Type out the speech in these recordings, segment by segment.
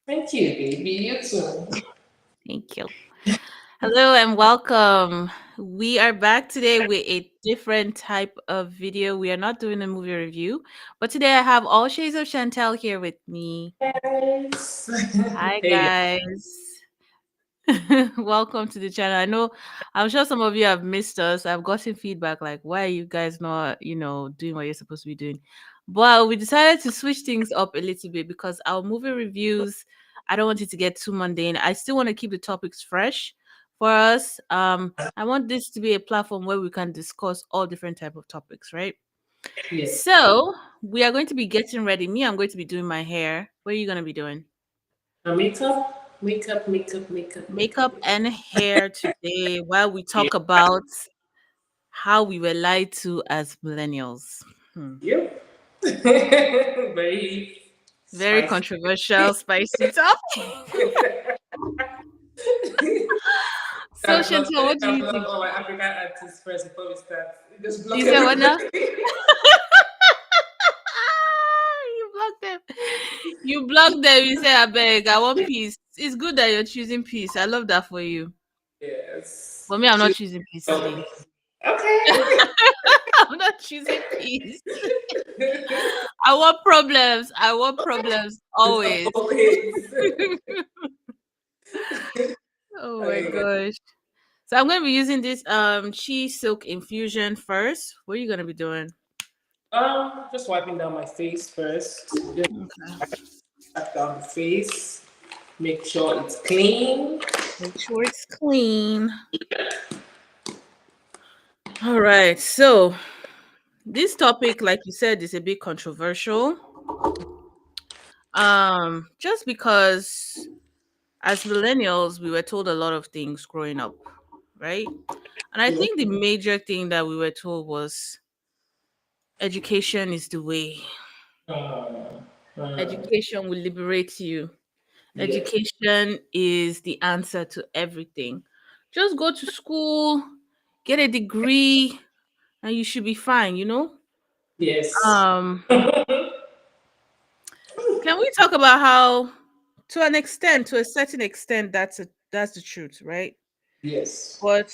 Thank you, baby. You too. Thank you. Hello and welcome. We are back today with a different type of video. We are not doing a movie review, but today I have all shades of Chantel here with me. Yes. Hi, Hey, guys. guys. Welcome to the channel. I'm sure some of you have missed us. I've gotten feedback like, why are you guys not, doing what you're supposed to be doing? But we decided to switch things up a little bit because our movie reviews, I don't want it to get too mundane. I still want to keep the topics fresh for us. I want this to be a platform where we can discuss all different type of topics, right? Yes. So we are going to be getting ready. Me, I'm going to be doing my hair. What are you going to be doing? Makeup. Makeup and hair today while we Yeah. talk about how we were lied to as millennials. Yep. Very Very spicy. controversial, spicy topic. So, Chantal, what do I'll you block think? all my African artists first before we start. Just block You said what now? everybody. You blocked them. You blocked them. You said, I beg, I want peace. It's good that you're choosing peace. I love that for you. Yes. For me, I'm not Choose- choosing peace today. Okay. I'm not choosing peace. I want problems. I want problems It's always. always. Oh my Okay. gosh. So I'm gonna be using this Chi Silk infusion first. What are you gonna be doing? Just wiping down my face first. Just Okay. wipe down the face. Make sure it's clean. Make sure it's clean. All right. So this topic, like you said, is a bit controversial. Just because as millennials, we were told a lot of things growing up, right? And I Yeah. think the major thing that we were told was education is the way. Uh, uh, Education will liberate you. yes. Education is the answer to everything. Just go to school, get a degree, and you should be fine. Yes. Um, can we talk about how, to an extent, to a certain extent, that's the truth, right? Yes. But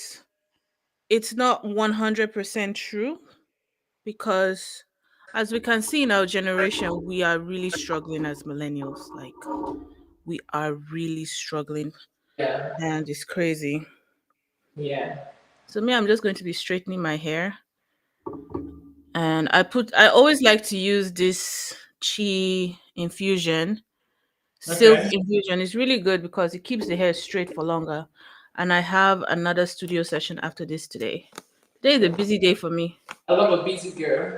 it's not 100% true because, as we can see in our generation, we are really struggling as millennials. Like, we are really struggling, Yeah. and it's crazy. Yeah. So me, I'm just going to be straightening my hair, and I always like to use this chi infusion, silk Okay. infusion. It's really good because it keeps the hair straight for longer. And I have another studio session after this today. Today is a busy day for me. I love a busy girl.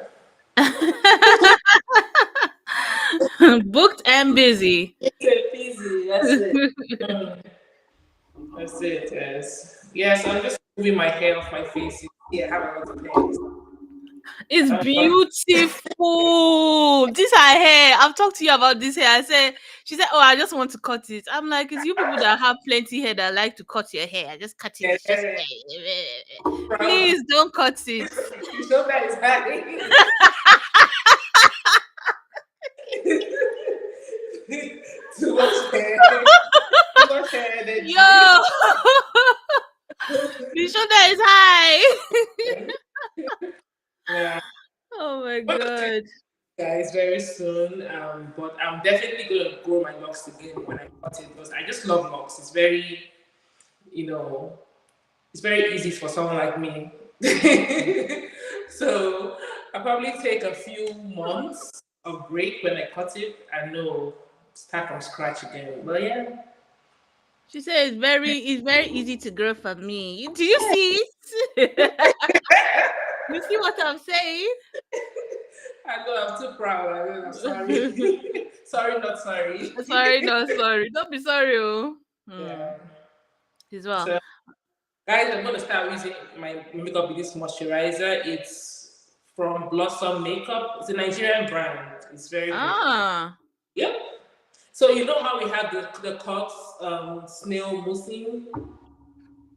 Booked and busy. Okay, busy. That's it. Mm, that's it. Yes. Yes. I'm just moving my hair off my face. You see, I have a lot of hair. It's Uh, beautiful. This her hair. I've talked to you about this hair. She said, "Oh, I just want to cut it." I'm like, "It's you people that have plenty hair that like to cut your hair. Just cut it. yeah, It's just proud. please don't cut it." You show that is high. Too much hair. Too much hair energy. Yo, the shoulder is high. Yeah. Oh my I'm gonna do god. guys very soon. But I'm definitely gonna grow my locks again when I cut it because I just love locks. It's very, you know, it's very easy for someone like me. So I'll probably take a few months of break when I cut it and no start from scratch again. But yeah. She said it's very easy to grow for me. Do you see it? You see what I'm saying? I know I'm too proud. I know I'm sorry. Sorry, not sorry. Sorry, no, sorry. Don't be sorry. Oh. Yeah. As well. So guys, I'm gonna start using my makeup with this moisturizer. It's from Blossom Makeup. It's a Nigerian brand. It's very good. Ah, Yep. So you know how we have the Cox snail moussing?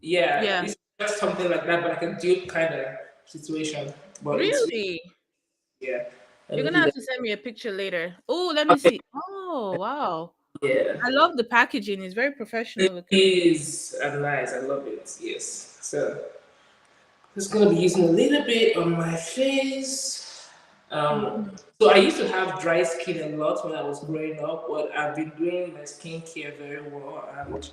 Yeah, yeah. this is just something like that, but like a dupe kind of situation. But it's Really? yeah. Let You're me gonna do have that. to send me a picture later. Oh, let me Okay. see. Oh, wow. Yeah, I love the packaging. It's very professional it looking. is nice. I love it. Yes. So just gonna be using a little bit on my face. Um, Mhm. so I used to have dry skin a lot when I was growing up, but I've been doing my skincare very well, and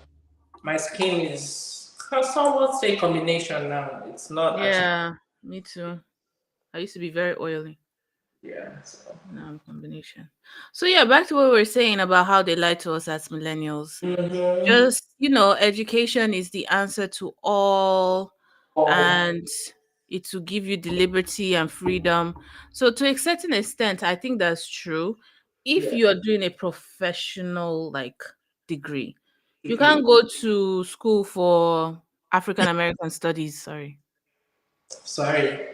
my skin is somewhat say combination now. It's not actually Yeah, me too. I used to be very oily. yeah. So. Now combination. So yeah, back to what we were saying about how they lie to us as millennials. Mm-hmm. Just, education is the answer to all, Oh, and it will give you the liberty and freedom. So to a certain extent, I think that's true. If yeah. you are doing a professional like degree, you Degree. can't go to school for African American studies. Sorry. Sorry.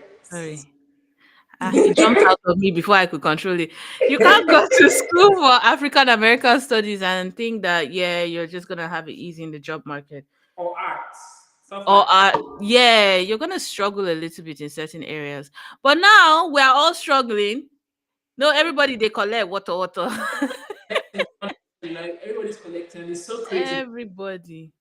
It jumped out of me before I could control it. You can't go to school for African American studies and think that, yeah, you're just gonna have it easy in the job market. Or arts. Stuff Or like yeah, you're gonna struggle a little bit in certain areas. But now we are all struggling. No, everybody they collect water. that. Everybody's collecting. It's so crazy. Everybody.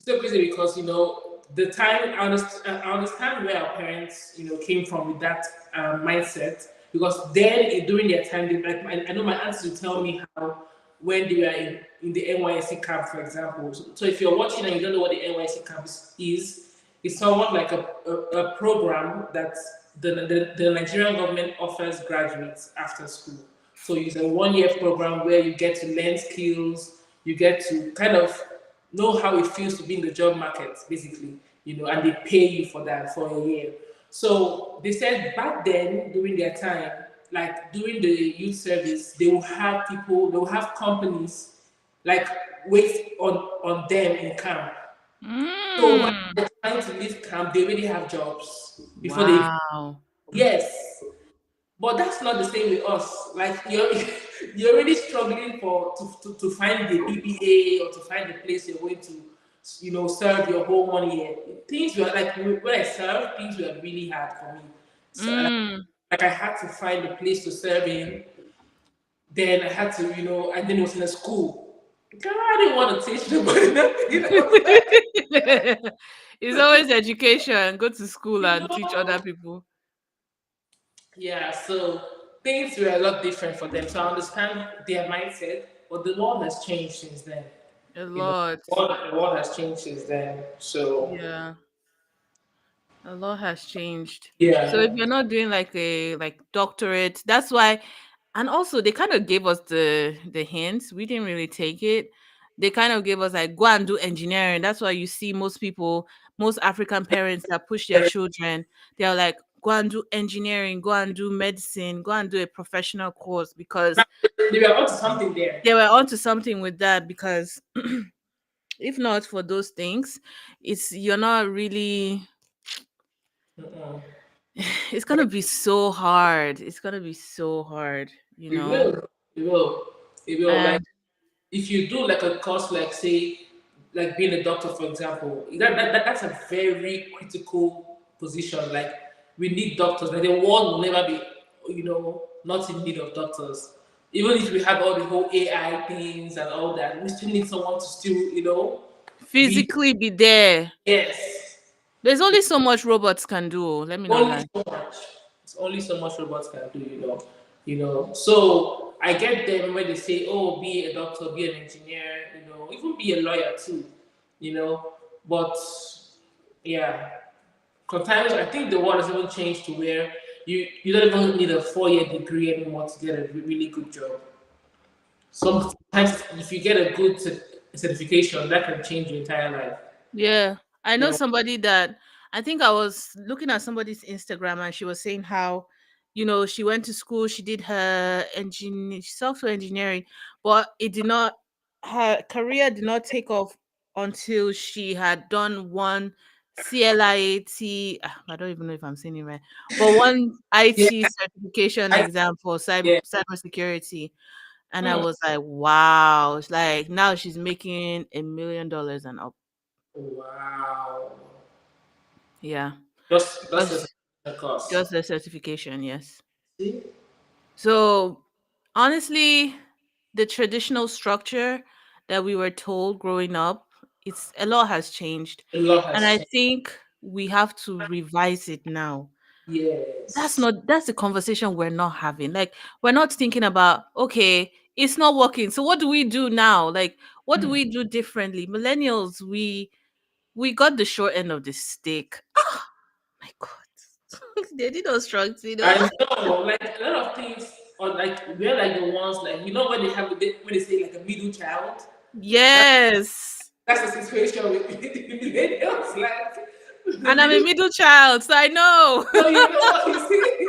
So crazy because the time I understand where our parents came from with that mindset because then during their time they, like I know my aunts would tell me how when they were in the NYSC camp for example. So if you're watching and you don't know what the NYSC camp is, it's somewhat like a program that the Nigerian government offers graduates after school. So it's a 1 year program where you get to learn skills, you get to kind of know how it feels to be in the job market, basically, and they pay you for that for a year. So they said back then, during their time, like during the youth service, they will have companies like wait on them in camp. So when Mm. they're trying to leave camp, they already have jobs before they. Wow. Yes, but that's not the same with us. Like you're you're already struggling to find the BBA or to find the place you're going to, serve your whole 1 year. Things were like when I served, things were really hard for me. So, Mm. like I had to find a place to serve in. Then I had to, and then it was in a school. God, I didn't want to teach them, It's always education. Go to school you and teach know. other people. Yeah, so things were a lot different for them. So I understand their mindset, but the world has changed since then. A You know, lot. the world has changed since then. So Yeah. A lot has changed. So if yeah, you're not doing like a like doctorate, that's why. And also they kind of gave us the hints. We didn't really take it. They kind of gave us like go and do engineering. That's why you see most people, most African parents that push their children, they're like go and do engineering, go and do medicine, go and do a professional course because they were onto something there. they were onto something with that because if not for those things, it's you're not really Mm-mm. it's gonna be so hard. It's gonna be so hard, you It know? will, it will, it will. Like And if you do like a course, like say, like being a doctor, for example, that's a very critical position. Like we need doctors. Like the world will never be, not in need of doctors. Even if we have all the whole AI things and all that, we still need someone to still, be physically be there. yes. There's only so much robots can do. Let me not Only lie. so much. It's only so much robots can do, So I get them when they say, "Oh, be a doctor, be an engineer, even be a lawyer too," you know. But yeah, sometimes I think the world has even changed to where you don't even need a 4 year degree anymore to get a really good job. Sometimes if you get a good certification, that can change your entire life. Yeah. I You know know, somebody that I think I was looking at somebody's Instagram and she was saying how, she went to school, she did her software engineering, but it did not her career did not take off until she had done one CLIAT. I don't even know if I'm saying it right, but one yeah, IT certification I, exam for yeah. cybersecurity. And I Hmm. was like, wow. It's like now she's making $1 million and up. Wow. Yeah. That's Just a cost. just the certification, yes. See? So honestly, the traditional structure that we were told growing up, it's a lot has changed. A lot And has I changed. think we have to revise it now. Yes. That's the conversation we're not having. Like, we're not thinking about, okay, it's not working. So what do we do now? Like, what do Hmm. we do differently? Millennials, we got the short end of the stick. My God. They did us strong, you know. I know, like a lot of things, or like we're like the ones like when they have when they say like a middle child. That, Yes. that's the situation with the millennials. Like the And I'm a middle. middle child, so I know. So you know what you see.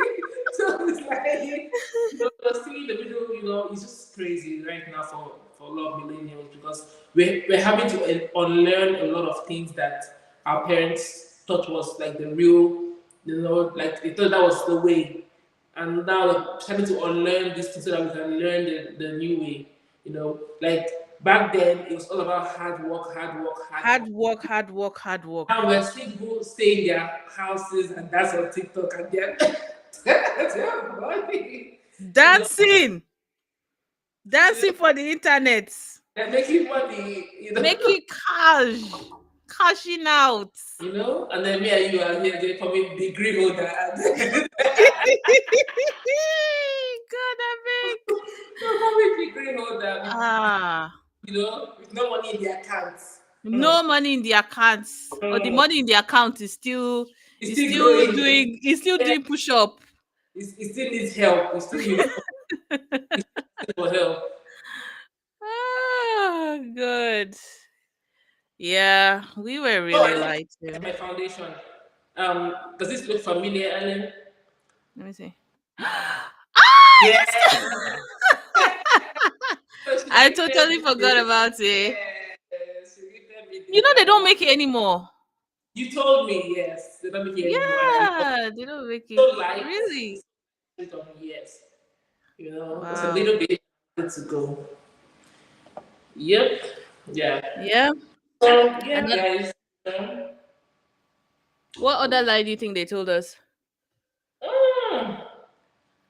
So it's like you're still in the middle. It's just crazy right now for a lot of millennials because we're having to unlearn a lot of things that our parents thought was like the real. Like they thought that was the way, and now we're having to unlearn this thing so that we can learn the new way. Like back then it was all about hard work, hard work, hard work. Hard work, hard work, hard work. Now we're seeing people stay in their houses and that's on TikTok and they're money. You know, Dancing. you know, Dancing for the internet. they're making money, Making cash. Cashing out. and then me and you are here, they call me degree holder. And God, I beg. they call me degree holder, Ah. with no money in their accounts. No money in the accounts. Or the Mm. money in the account is still It's still growing. Yeah, push up. it still needs help. It still needs for help. Ah, good. Yeah, we were Oh, I really think light that's too. my foundation. Does this look familiar, Ellen? Let me see. Yeah. So she I gifted totally me forgot this. about it. Yes, she gifted me You this. know they And don't make it anymore. you told me, yes, they don't make it anymore. And it was Yeah, they don't make it. so light. Really? It on me, yes. Just a Wow. little bit to go. Yep. Yeah. Yeah. So, And yeah, then, guys. Um, what other lie do you think they told us? mm,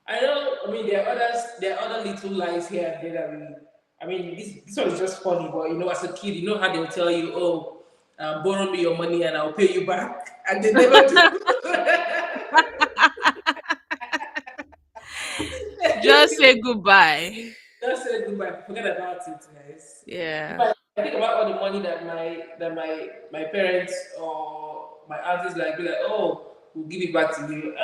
I know. I mean, there are other little lies here and there that we. I mean, this one is just funny, but as a kid, you know how they'll tell you, "Oh, borrow me your money and I'll pay you back," and they never do. Just say goodbye. Just say goodbye. Forget about it, guys. If Yeah. I think about all the money that my parents or my aunties like be like, "Oh, we'll give it back to you."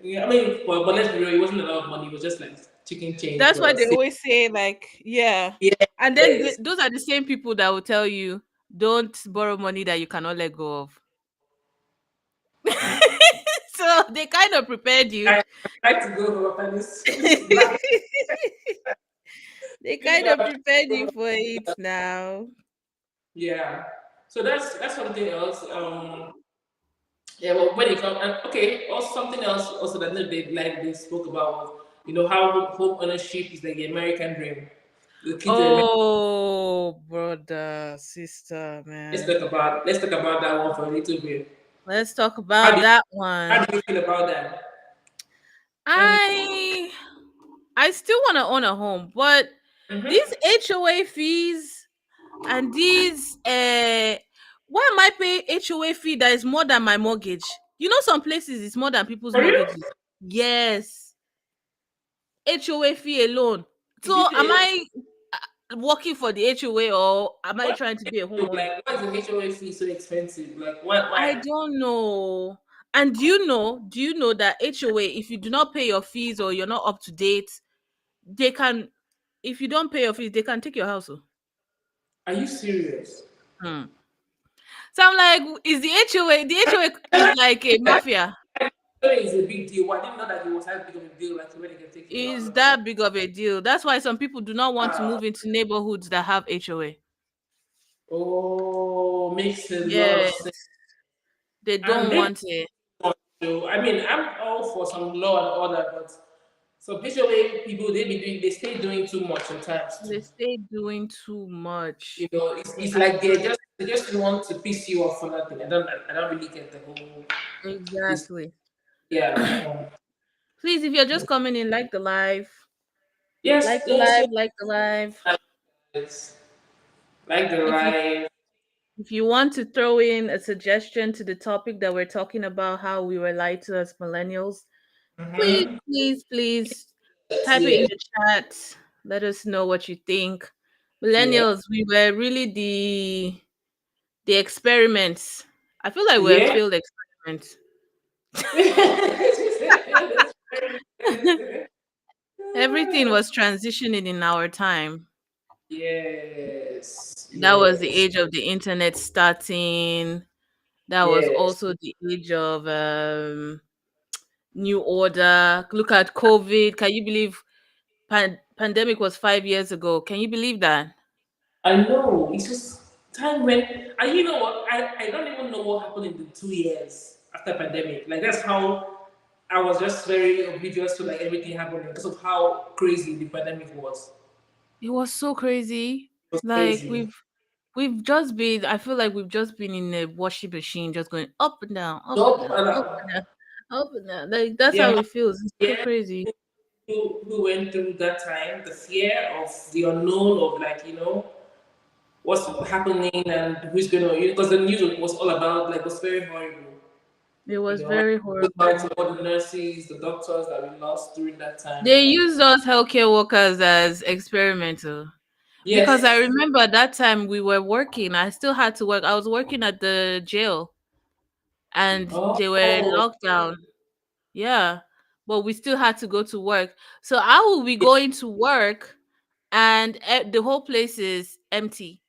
Yeah, I mean, but let's be real, it wasn't a lot of money. It was just like chicken change, That's why but they still, always say, like, yeah. And then yes. those are the same people that will tell you, don't borrow money that you cannot let go of. So they kind of prepared you. I like to go up and this black They this kind of black. prepared you for it now. Yeah. So that's something else. Yeah, well, when it comes, and okay, also something else also that they spoke about was, how home ownership is like the American dream. The key to the American. Oh, brother, sister, man. Let's talk about that one for a little bit. Let's talk How about do that how one. do you feel about that? And I I still want to own a home, but these mm-hmm. HOA fees and these why am I paying HOA fee that is more than my mortgage? You know, some places it's more than people's For you, mortgages. Yes, HOA fee alone. is So it am a I working for the HOA or am I what? trying to be a homeowner? Like, why is the HOA fee so expensive? Like, why? I Why? don't know. And do you know that HOA, if you do not pay your fees or you're not up to date, they can, if you don't pay your fees, they can take your house. Oh. Are you serious? Hmm. So I'm like, is the HOA, the HOA is like a mafia. HOA is a big deal. Well, I didn't know that it was as big of a deal, like when they can take you out Is of the. that big of a deal? That's why some people do not want to move into neighborhoods that have HOA. Oh, makes a lot of sense. Yes, they And don't they want it. so I mean, I'm all for some law and order, but some HOA people they stay doing too much sometimes too. They stay doing too much. It's like they just want to piss you off for nothing. I don't really get the whole this. Exactly. Yeah. Please, if you're just coming in, like the live. Yes, Like the yes, live, yes. like the live. Yes. Like the If you life. if you want to throw in a suggestion to the topic that we're talking about, how we were lied to as millennials, please, Mm-hmm. please, please Yes, type it in yes. the chat. Let us know what you think. Yeah. Millennials, we were really the experiments. I feel like we're a Yeah. failed experiment. That's very- Everything was transitioning in our time. Yes. That was the Yes. age of the internet starting. That was Yes. also the age of new order. Look at COVID. Can you believe pandemic was 5 years ago? Can you believe that? I know. It's just time when, and you know what? I don't even know what happened in the 2 years after pandemic. Like that's how I was just very oblivious to like everything happening because of how crazy the pandemic was. It was so crazy. It was Like crazy. we've just been. I feel like we've just been in a washing machine, just going up and down, up and Nope. down, up and down, up and down. Like that's The how amount it feels. It's so yeah, crazy. who went through that time, the fear of the unknown of like, what's happening and who's gonna, because the news was all about like was very horrible. It was I very feel sorry horrible. to all the nurses, the doctors that we lost during that time. They used us healthcare workers as experimental. Because I Yes. remember that time we were working. I still had to work. I was working at the jail and they were Oh, locked down. Yeah. But we still had to go to work. So I will be going to work and the whole place is empty.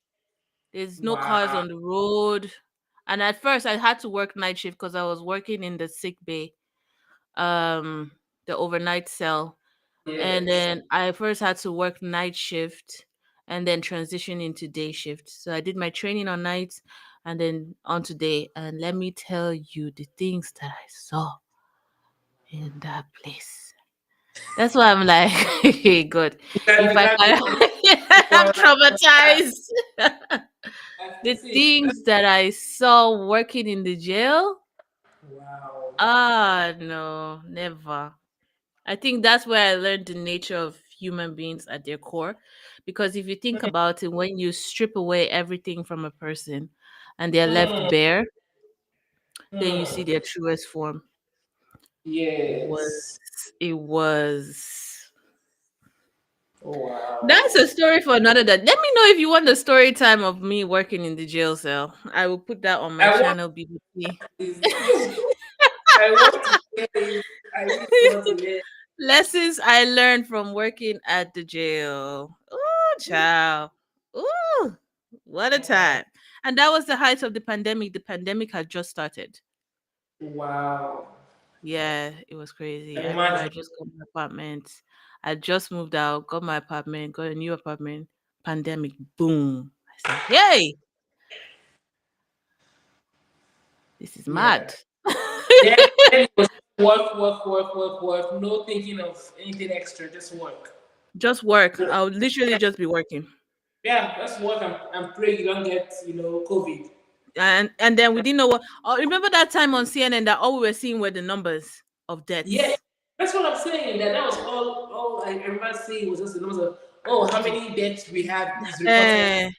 There's no cars wow. on the road. And at first I had to work night shift because I was working in the sick bay, um, the overnight cell. And Yes. then I first had to work night shift and then transition into day shift. So I did my training on nights and then on to day. And let me tell you the things that I saw in that place. That's why I'm like, hey, good. If I That can, I'm was, traumatized. I The see. things that I saw working in the jail, Wow. no, never. I think that's where I learned the nature of human beings at their core. Because if you think about it, when you strip away everything from a person and they're left Mm, bare, then you see mm. their truest form. It was, Yes. it was. Oh, That's wow. a story for another day. Let me know if you want the story time of me working in the jail cell. I will put that on my I want channel, BBC. this. I want to hear it. I really want to hear Lessons I learned from working at the jail. Ooh, it. child. Ooh, what a time. And that was the height of the pandemic. The pandemic had just started. Wow. Yeah, it was crazy. I remember I Imagine. just got my apartment. I just moved out, got my apartment, got a new apartment. Pandemic, boom. I said, hey, this is Yeah. mad. Then, then it was work, work, work, work, work. No thinking of anything extra. Just work. Just work. I would literally just be working. Yeah, just work and pray you don't get, COVID. And then we didn't know what. Oh, remember that time on CNN that all we were seeing were the numbers of Yeah, deaths. that's what I'm saying. That was all I remember seeing was just the numbers of, oh, how many deaths we have is reported. Eh,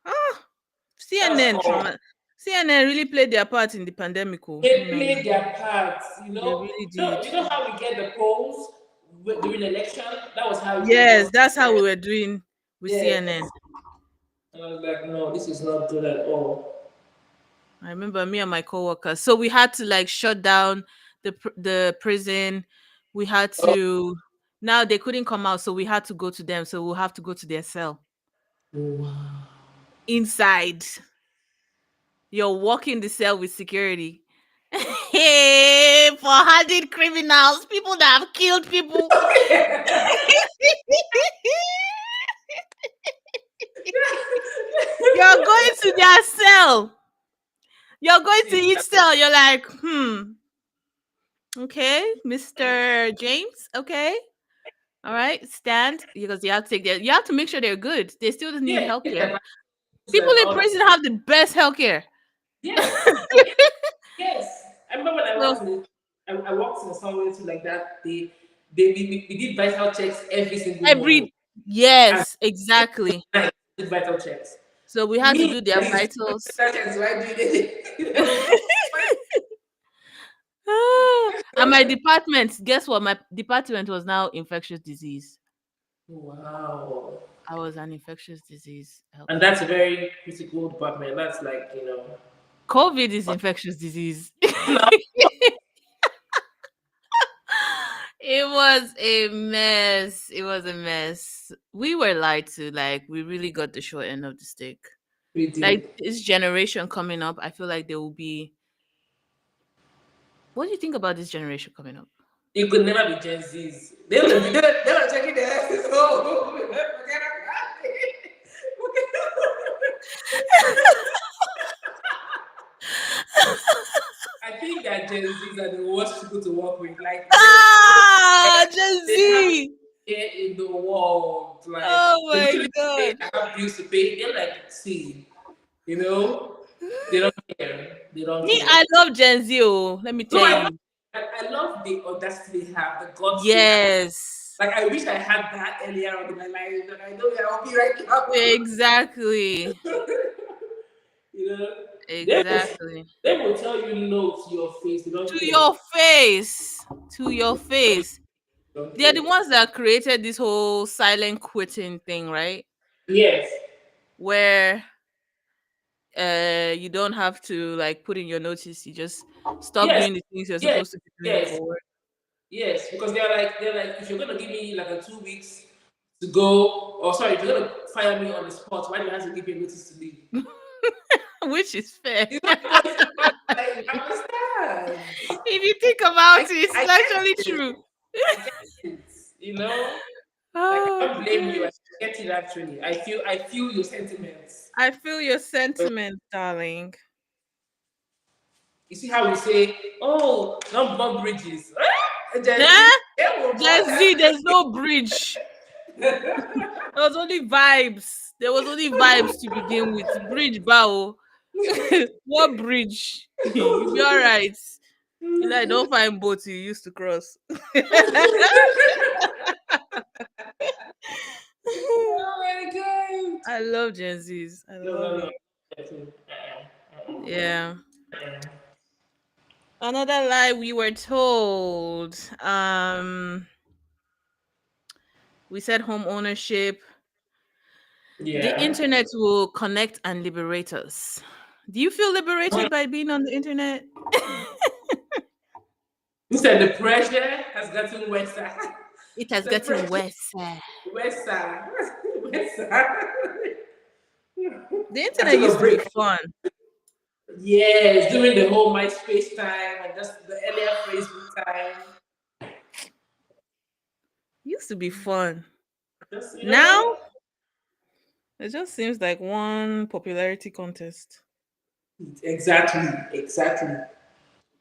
ah, That was CNN all. trauma. CNN really played their part in the pandemic. Oh, They no, no, played their parts, they really did. You know how we get the polls during election? That was how it Yes, was. that's how we were doing with Yes. CNN. And I was like, no, this is not good at all. I remember me and my coworkers. So we had to like shut down the prison. We had Oh, to. Now they couldn't come out, so we had to go to them. So we'll have to go to their cell wow. inside. You're walking the cell with security. Hey, for hardened criminals, people that have killed people. You're going to their cell. You're going to See, each cell. You're like, okay, Mr. James. Okay. All right. Stand because you have to take their, you have to make sure they're good. They still need yeah, health yeah, care. my People and in all that. prison have the best health care. Yes, yes. I remember when I So worked in I worked in somewhere too like that. we did vital checks every single morning, Every and yes, exactly. night we did vital checks. So we had to Me, do their at least, vitals. vital checks, why do it? You know? And my department, guess what? My department was now infectious disease. Wow. I was an infectious disease And helper. that's a very critical department. That's like, COVID is infectious disease. now, It was a mess. It was a mess. We were lied to. Like, we really got the short end of the stick. we Like, did. this generation coming up, I feel like there will be. What do you think about this generation coming up? You could never be Gen Zs. They were checking their asses. Oh, forget about it. I think that Gen Zs are the worst people to work with. Like Ah, Gen they have Z. care in the world. Like Oh they my literally say, god. I have bills to pay. They're like, see, you know, they don't care. They don't Me, care. I love Gen Z. Oh, let me No, tell you. I love the audacity they have, the guts they have. Yes, Like I wish I had that earlier on in my life, but I know where I'll be right now. exactly, You know, they will, exactly. they will tell you no to your face. They don't To care. your face, to your face. They don't They're the care. ones that created this whole silent quitting thing, right? Yes, Where you don't have to like put in your notice. You just stop yes, doing the things you're yes, supposed to be doing yes, for work. yes. Because they're like, if you're gonna give me like a 2 weeks to go, or sorry, if you're gonna fire me on the spot, why do I have to give you a notice to leave? Which is fair. You know, because I understand. If you think about I it, it's I actually get it. true. I get it. You know, like I Oh don't blame you. I gosh. get it actually. I feel your sentiments. I feel your sentiment, darling. You see how we say, "Oh, don't burn bridges." Gen Z, Eh? they will burn Gen Z, there's no bridge. There was only vibes. There was only vibes to begin with. Bridge bow. What bridge? You be alright. You know, I don't find boats you used to cross. Oh my god! I love Gen Zs. I No, love no, it. no. Uh-uh. Yeah. Uh-uh. Another lie we were told. We said home ownership. The Yeah. internet will connect and liberate us. Do you feel liberated by being on the internet? Instead, the pressure has gotten worse. It has The gotten pressure worse. worse. Worse. The I internet took a used to be break. fun. Yes, during the whole MySpace time and just the earlier Facebook time. Used to be fun. Just Now it just seems like one popularity contest. exactly, exactly,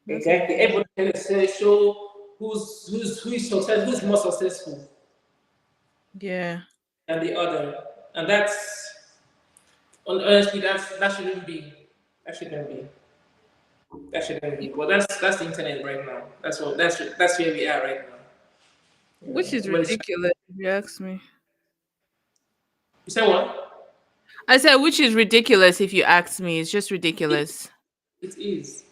That's what it exactly. feels Everyone like. can say show who's success, who's more successful Yeah. than the other, and honestly that shouldn't be. That shouldn't be. That shouldn't be. Well, that's the internet right now. That's where we are right now. You Which know, is everybody's. ridiculous if you ask me. You say what? I said which is ridiculous if you ask me. It's just It, ridiculous. it is.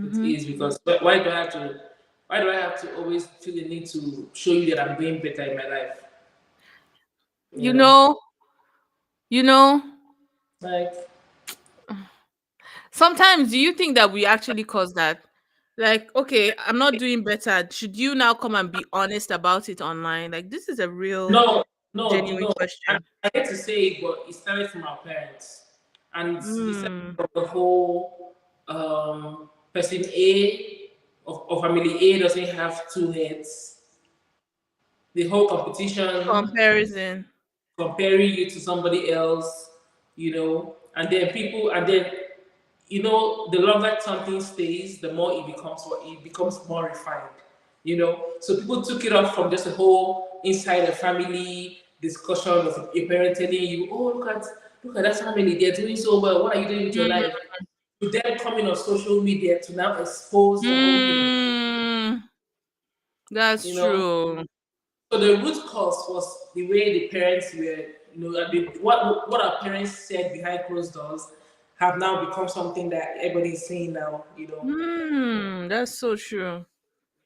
It Hmm. is because why do I have to? Why do I have to always feel the need to show you that I'm doing better in my life? You You know, know, you know, like sometimes do you think that we actually cause that? Like, okay, I'm not doing better. Should you now come and be honest about it online? Like, this is a real, no, no, genuine I, question. I hate to say it, but it started from our parents, and it started Mm, from the whole person A of family A doesn't have two heads. The whole competition, comparison. comparing you to somebody else, and then the longer something stays, the more it becomes more refined. So people took it off from just a whole inside the family discussion of your parent telling you, oh, look at that family, they're doing so well. What are you doing with your Mm, life? To them coming on social media to now expose the whole thing. mm, That's You know, true. so the root cause was the way the parents were, what our parents said behind closed doors have now become something that everybody is saying now. That's so true.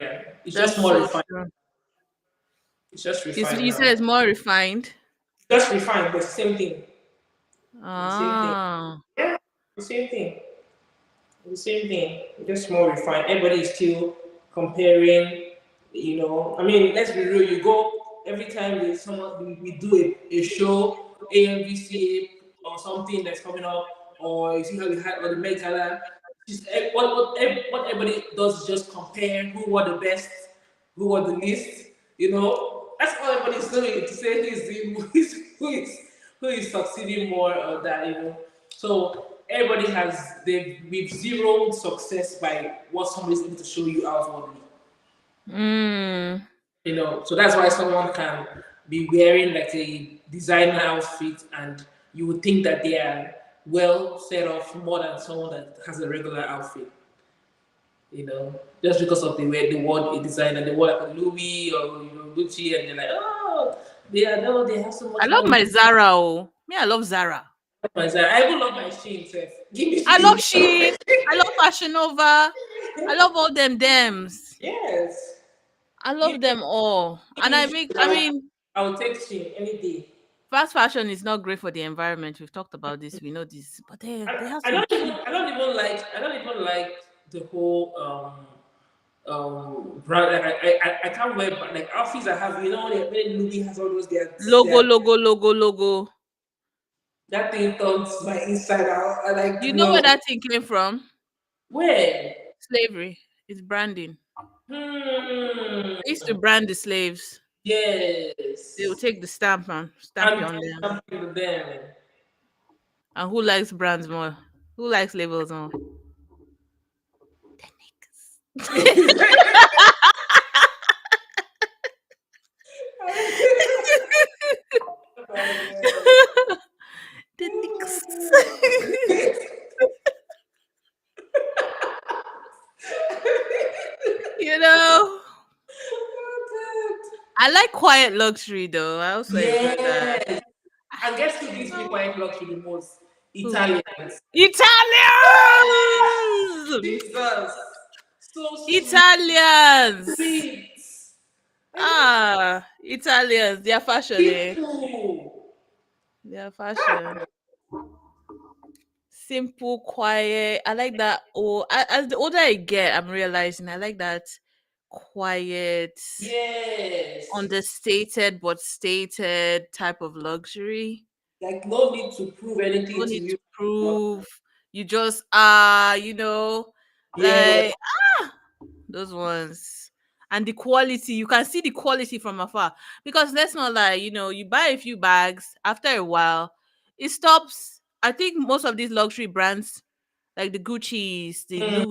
Yeah, it's That's just more so refined. true. It's just It's, refined you said now. it's more refined. Just refined, but it's the same thing. It's the same thing. Ah. Yeah, the same thing. The same thing, just more refined. Everybody is still comparing, I mean, let's be real. You go every time there's someone we do a show, AMVCA or something that's coming up, or you see how we had or the Met Gala. What everybody does is just compare who were the best, who were the least. That's all everybody's doing to say who is succeeding more or that. So everybody we've zeroed success by what somebody's able to show you outwardly. Mm. So that's why someone can be wearing like a designer outfit and you would think that they are well set off more than someone that has a regular outfit. Just because of the word a designer, the word like a Louis or Gucci, and they're like, oh, they have so I much love money. my Zara. Oh, me, I love Zara. I even love my Shein self. I love Give Shein. I love Fashion Nova. I me. love all them dems. Yes. I Give love them all. And me I Shein. make, I mean, I will take Shein any day. fast fashion is not great for the environment. We've talked about this. We know this, but they have I some don't even cute I don't even like the whole brand. Like I can't wear like outfits I have. When Louis has all those logo, their logo, logo, logo. that thing turns my inside out. I like You know where that thing came from? where. Slavery. It's branding. Hmm. They used to brand the slaves. They would Yes. take the stamp and stamp it And on do them. something to them. And who likes brands more? Who likes labels more? The niggas. Oh my God. The niggas. you know, I like quiet luxury though. I also enjoy that. Yes. And guess who gives me No. quiet luxury the most? Who? Italians. Italians! Jesus. So Italians! sweet. I don't Ah, Italians. Their fashion, eh? people. Their fashion. Simple, quiet. I like that. Oh, as the older I get, I'm realizing I like that quiet, Yes. understated but stated type of luxury. Like no need to prove No anything to need you. to prove. You just are, Yeah. like those ones. And the quality, you can see the quality from afar. Because let's not lie, you buy a few bags, after a while, it stops. I think most of these luxury brands, like the Gucci's, the Mm,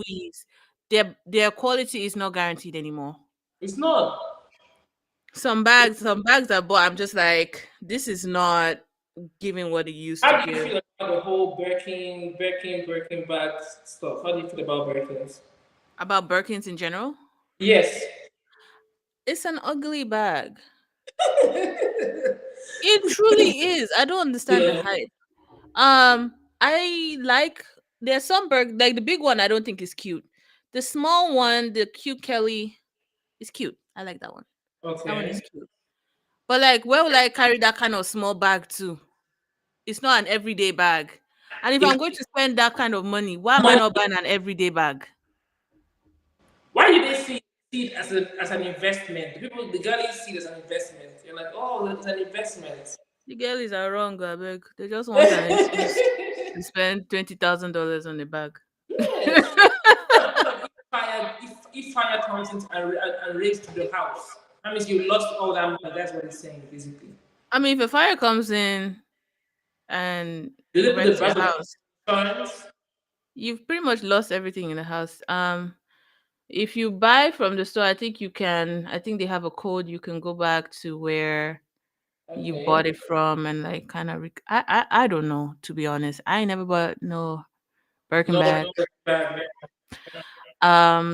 Louis, their quality is not guaranteed anymore. it's not. Some bags I bought, I'm just like, this is not giving what it used to How do you give. feel about the whole Birkin bag stuff? How do you feel about Birkins? About Birkins in general, Yes. it's an ugly bag. It truly is. I don't understand the Yeah. hype. I like there's some like the big one. I don't think is cute. The small one, the cute Kelly, is cute. I like that one. That one is Okay. cute. But like, where will I carry that kind of small bag to? It's not an everyday bag. And if If I'm going to spend that kind of money, why am I money, not buying an everyday bag? why do they see it as an investment? The girlies see it as an investment. You're like, oh, it's an investment. The girlies are wrong, I beg. They just want an excuse to spend $20,000 on a bag. Yes. If fire comes in and raised to the house, that means you lost all that money. That's what he's saying, basically. I mean, if a fire comes in and Did it they put the wrecks your price of house, insurance? you've pretty much lost everything in the house. If you buy from the store, I think you can. I think they have a code. You can go back to where you Okay. bought it from and like kind of. I don't know, to be honest. I ain't never bought no Birkin No, bag. bad.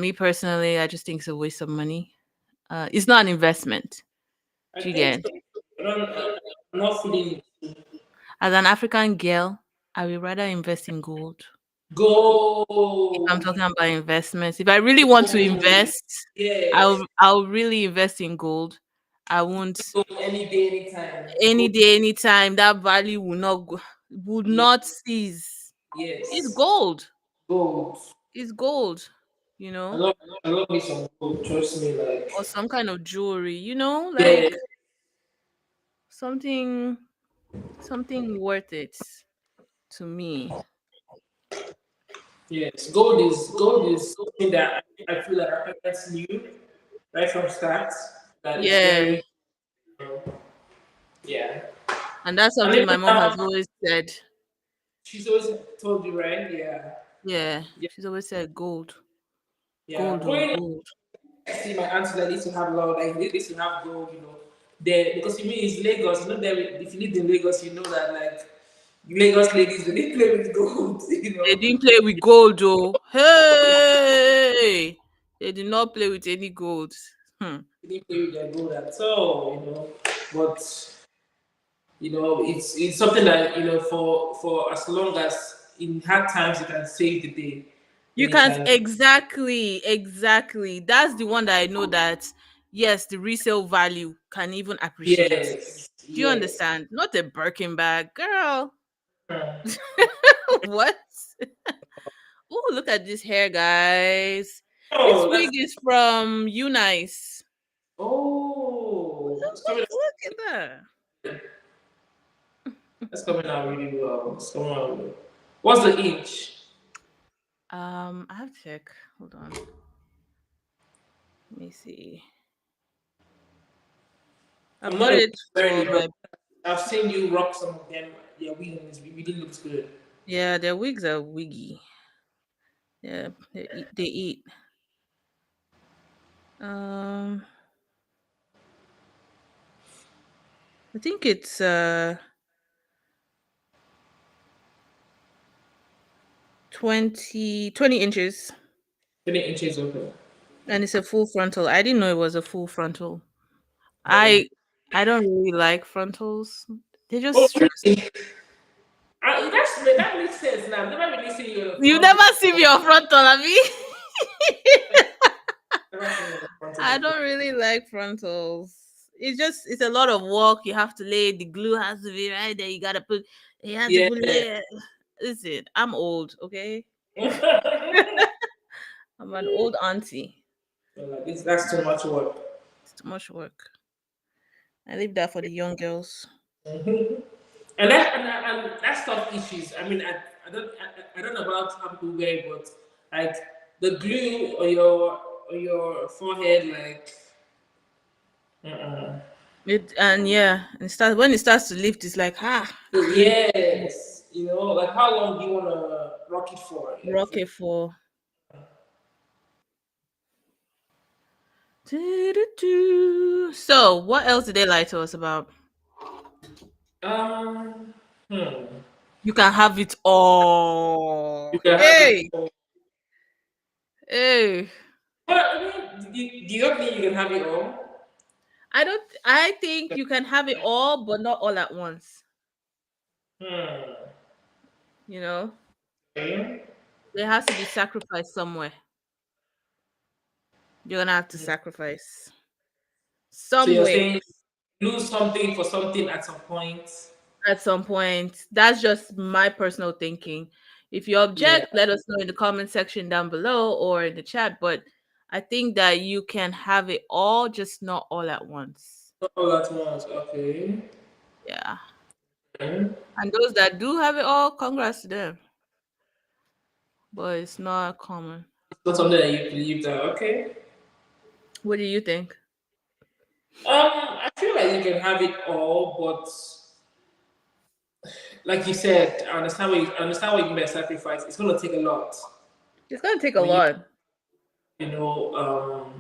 Me personally, I just think it's a waste of money. It's not an investment. I Do you think get? so. I'm not feeling As an African girl, I would rather invest in gold. If I'm gold. talking about investments, if I really want to Gold. invest, Yes. I'll really invest in gold. I won't Gold any day, anytime. any Gold. day, anytime. That value will not go, would Yeah. not cease. It's Yes. gold. Gold. It's gold. You I know, love I love me some gold. Trust me, or like some kind of jewelry. You know, yeah, like something something worth it to me. yes. Gold is something that I feel like our parents knew right from start that it's Yeah, very yeah. and that's And something even my mom now has always said. she's always told you, right? Yeah. Yeah, Yeah. she's always said gold, Yeah. gold, oh, Growing up, gold. I see my aunts that used to have a lot, like they used to have gold, There because to me it's Lagos, there if you live in Lagos, you know that like Lagos ladies they play with gold, They didn't play with gold, oh. Hey, they did not play with any gold. Hmm. They didn't play with their gold at all, But it's something that for as long as in hard times you can save the day, You then you can't can exactly. That's the one that I know that yes, the resale value can even appreciate. yes, Do you yes. understand? Not a Birkin bag, girl. Hmm. What? Oh, look at this hair, guys. This Oh, wig is from Unice. it's coming Look at that. that's coming out really well. It's coming out really well. What's the inch? I have to check. Hold on. Let me see. I I'm not bought even it wearing for it, but my. I've seen you rock some of them. Yeah, we really looks good. Yeah, their wigs are wiggy. Yeah, they eat. Um, I think it's 20 inches, 20 inches okay. and it's a full frontal. I didn't know it was a full frontal. Oh, I I don't really like frontals. They just oh stress. really? That makes sense now. I've never really seen you on a You front. never see me on frontal, Abby. Never seen you on a front I before. don't really like frontals. It's a lot of work. You have to lay the glue has to be right there. You have to Yeah. put layer. Listen, I'm old, okay? I'm an old auntie. Like, that's too much work. It's too much work. I leave that for the young girls. Mhm. And that stuff issues. I mean, I don't know about how people wear it, but like the glue on your forehead, like uh-uh. It and yeah, and start when it starts to lift, it's like let me Yes, like how long do you wanna rock it for? Like rock it for. Doo-doo-doo. So, what else did they lie to us about? um, hmm. You can have it You all. can have it. Hey, hey. But I mean, do you not think you can have it all? I don't. I think you can have it all, but not all at once. Hmm. You know, Okay. there has to be sacrifice somewhere. You're gonna have to sacrifice So you're somewhere saying lose something for something at some point? at some point. That's just my personal thinking. If you Yeah. object, let us know in the comment section down below or in the chat. But I think that you can have it all, just not all at once. Not all at once. Okay. Yeah. Okay. And those that do have it all, congrats to them. But it's not common. Not something that you believe that. Okay. What do you think? I feel like you can have it all, but like you said, I understand what you mean by sacrifice. It's gonna take a lot. It's gonna take a When lot. you know,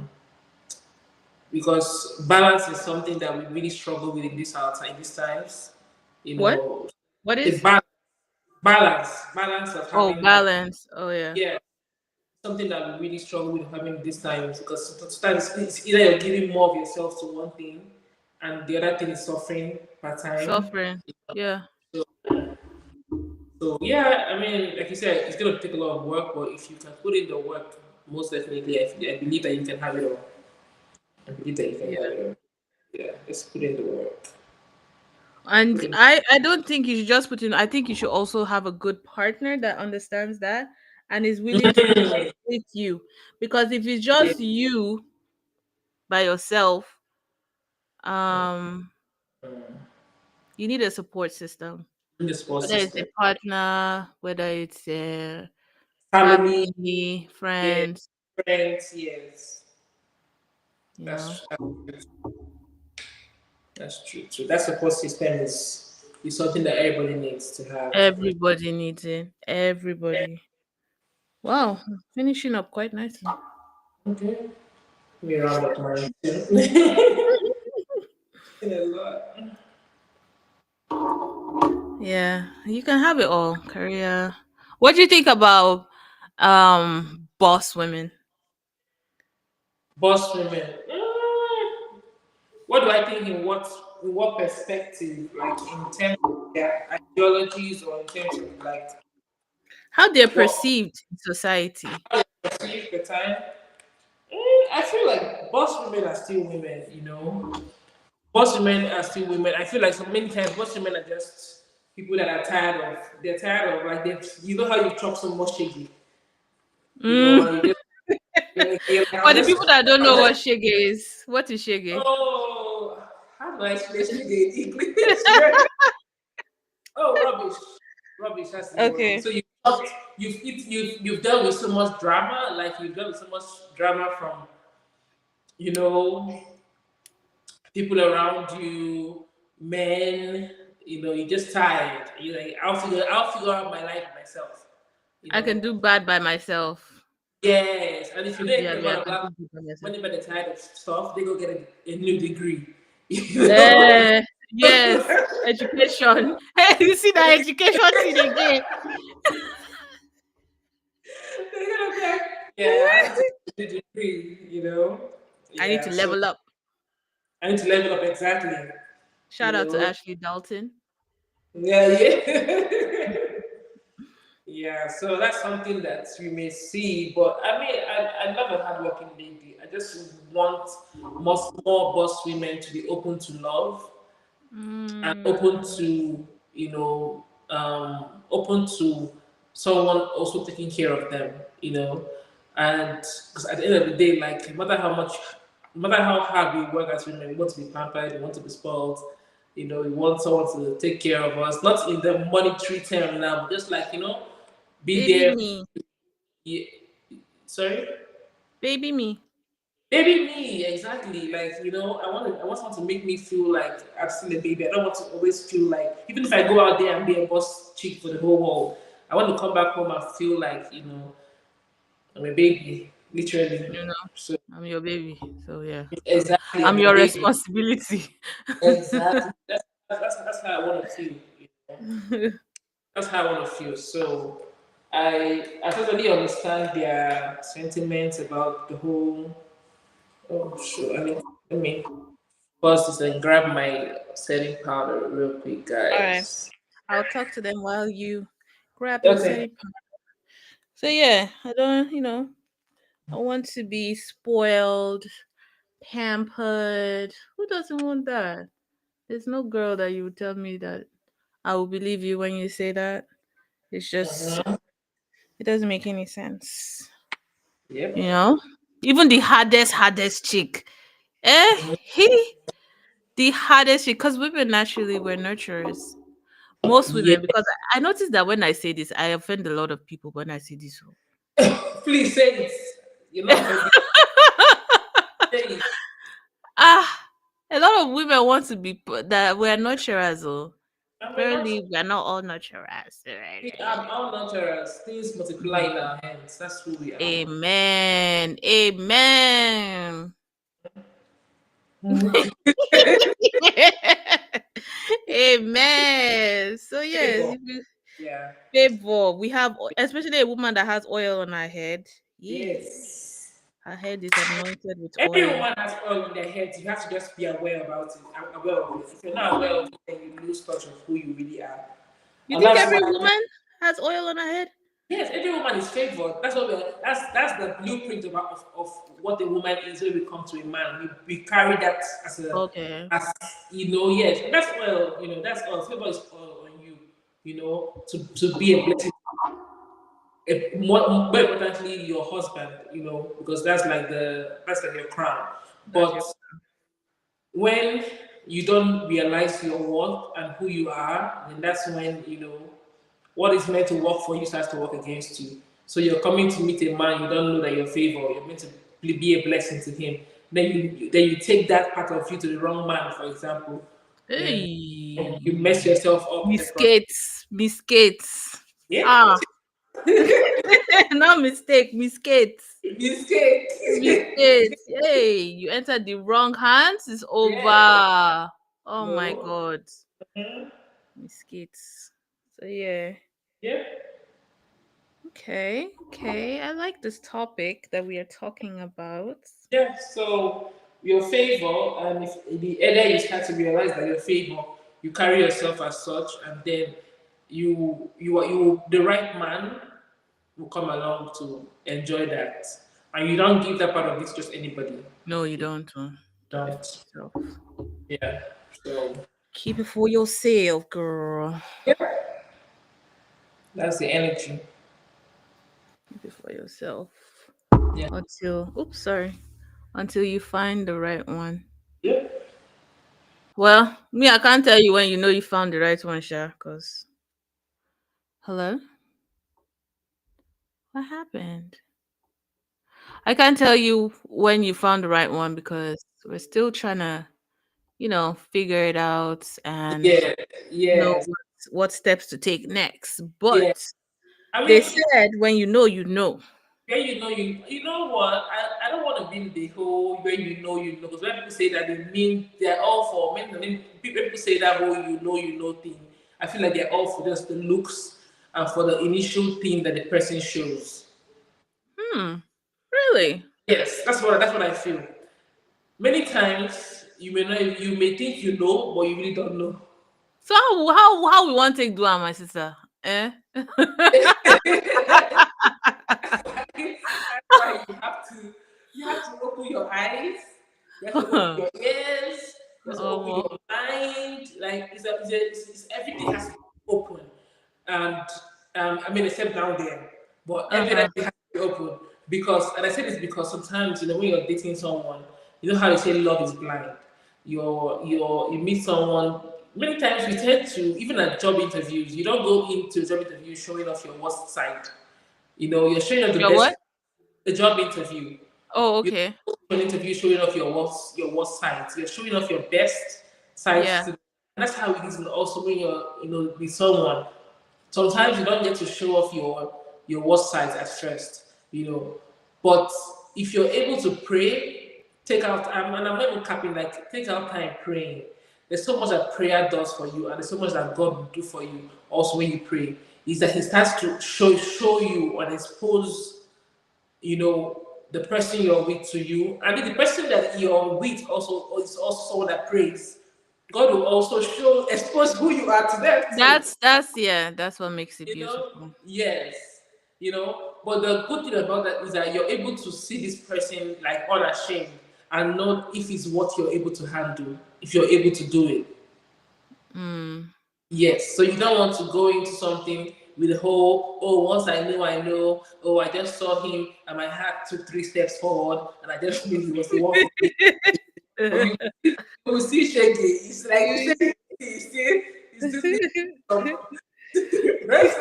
because balance is something that we really struggle with in these times. You What? know, What the is? balance of Oh, having like balance. Oh yeah. yeah, something that we really struggle with having this time because sometimes it's either you're giving more of yourself to one thing and the other thing is suffering part time. Suffering. Yeah. So, so yeah, I mean, like you said, it's gonna take a lot of work, but if you can put in the work, most definitely, I believe that you can have it all. I believe that you can have Yeah. it all. Yeah, just put in the work. Put And in. I don't think you should just put in, I think you should also have a good partner that understands that and is willing to put up with you. Because if it's Yeah, just you by yourself, um, you need a support system. in the sports Whether it's a system, partner, whether it's a family, family, yeah, friends, friends, yes, you know. that's that's true. So that support system is something that everybody needs to have. Everybody needs it. Everybody. Wow, finishing up quite nicely. Okay, we round up mine too. A lot. Yeah, you can have it all. Career. What do you think about boss women? Boss women. What do I think in what perspective? Like in terms of their ideologies or in terms of like How they're what perceived in society? they perceive the time? I feel like boss women are still women, you know. Boss women are still women. I feel like so many times boss women are just people that are tired of. They're tired of like they. You know how you talk so much shaggy, you know, Mm. and you just you're like For the people that don't know what shege is, what is shege? oh, how do I explain shaggy in English? Oh, rubbish, rubbish. That's the word. Okay. So you've dealt with so much drama, like you've dealt with so much drama from you know people around you, men. You know, you're just tired. You're like, I'll figure out my life myself. You I can know, do bad by myself. yes. And if you know Abi, anything abi, I about a can black, do good by myself. whenever they're tired of stuff, they go get a new degree. You know. Eh, yes, education. Hey, you see that education thing again? They're gonna be like, yeah, I have to get a degree. You know. I need to Yeah. So level up. I need to level up exactly. You Shout out to know. Ashley Dalton. Yeah, yeah. Yeah, so that's something that we may see, but I mean, I love a hardworking lady. I just want more boss women to be open to love and open Mm, to, open to someone also taking care of them, you know. And because at the end of the day, like, no matter how hard we work as women, we want to be pampered, we want to be spoiled, you know, we want someone to take care of us, not in the monetary term now, but just like, be baby there. me. Yeah, sorry? Baby me. Baby me, exactly. Like, I want someone to make me feel like I'm still a baby. I don't want to always feel like, even if I go out there and be a boss chick for the whole world, I want to come back home and feel like, I'm a baby, literally. You know, So, I'm your baby. So yeah. exactly, I'm I'm a your baby. responsibility. Exactly. That's how I want to feel. Know? That's how I want to feel. So, I totally understand their sentiments about the whole. Oh, sure. Let me pause this and grab my setting powder real quick, All right. guys. I'll talk to them while you grab your Okay. setting. So yeah, I don't, I want to be spoiled, pampered. Who doesn't want that? There's no girl that you would tell me that I will believe you when you say that. It's just Uh-huh. it doesn't make any sense. You Yep. know? Even the hardest chick. Mhm. He the hardest chick, because women naturally were nurturers. Most Yeah. women, because I noticed that when I say this, I offend a lot of people when I say this. Please say it. You're not offended. Say it. Ah, a lot of women want to be that we're nurturers. Oh, And we're not. apparently we're not all nurturers. I'm all nurturers. Things multiply in our hands. That's who we are. Amen. Amen. Mhm. Amen. So yes, Favor. if you Yeah. favor, we have especially a woman that has oil on her head. Yee. Yes. Her head is anointed with Every oil. woman has oil in their head. You have to just be aware about it. Aware of it. If you're not aware of it, then you lose touch of who you really are. You And think that's every why, woman has oil on her head? yes, every woman is favored. That's what that's the blueprint of what a woman is when we come to a man. We carry that Okay. as yes. That's oil, that's oil. Favor is oil on you, to be a blessing. More importantly, your husband, because that's like your crown. That's But your when you don't realize your worth and who you are, then that's when what is meant to work for you starts to work against you. So you're coming to meet a man, you don't know that you're favor, you're meant to be a blessing to him. Then you take that part of you to the wrong man, for example. Then you mess Hey. yourself up in the Miss process. Gates. Miss Gates. Yeah, Ah. Not mistake, Miss Gates. mistake. Miss Gates. Hey, you entered the wrong hands. It's Yeah, over. Oh my no. god. Mhm. Miss Gates. So yeah. Yeah, Okay. Okay. I like this topic that we are talking about. yeah. So your favor, and if the earlier you start to realize that your favor, you carry yourself as such, and then the right man will come along to enjoy that. And you don't give that part of it to just anybody. No, you don't. Keep it for Don't. yourself. Yeah. So Keep it for yourself, girl. yeah, that's the energy. Keep it for yourself. Yeah. Oops, sorry. Until you find the right one. Yeah. Well, me, I can't tell you when you know you found the right one, Sha, because hello? What happened? I can't tell you when you found the right one because we're still trying to, figure it out and Yeah. know Yes. what steps to take next. Yeah. But I they mean, said when you know, you know. yeah, you know what? I don't want to be in the whole when you know, because when people say that they mean they're all for when people say that whole you know thing. I feel like they're all for just the looks and for the initial thing that the person shows. Hmm. Really? Yes, that's what I feel. Many times you may think you know, but you really don't know. So how we want to take do am, my sister? Eh? That's why you have to open your eyes, you have to open your ears, you have to open Oh, your mind. Like everything has to be open, and I mean except down there, but uh-huh. everything has to be open because, and I say this because sometimes when you're dating someone, you know how they say love is blind. You meet someone. Many times we tend to, even at job interviews, you don't go into a job interview showing off your worst side. You're showing off the Your best. what? A job interview. Oh, You're okay. an interview showing off your worst sides. You're showing off your best sides. Yeah. And that's how it is also when you're with someone. Sometimes you don't get to show off your worst sides at first. But if you're able to pray, take out and I'm not even capping, like take out time praying. There's so much that prayer does for you, and there's so much that God will do for you also when you pray. Is that He starts to show you and expose the person you're with to you, and then the person that you're with also is also someone that prays. God will also expose who you are to them too. That's yeah, that's what makes it You know, beautiful. yes. But the good thing about that is that you're able to see this person like unashamed and know if it's what you're able to handle, if you're able to do it. Mm. Yes, so you don't want to go into something with the whole, oh, once I know, oh, I just saw him and my heart took 3 steps forward and I just knew he was the one for me. But you will see Shaggy. It's like you say, he's still thinking some rest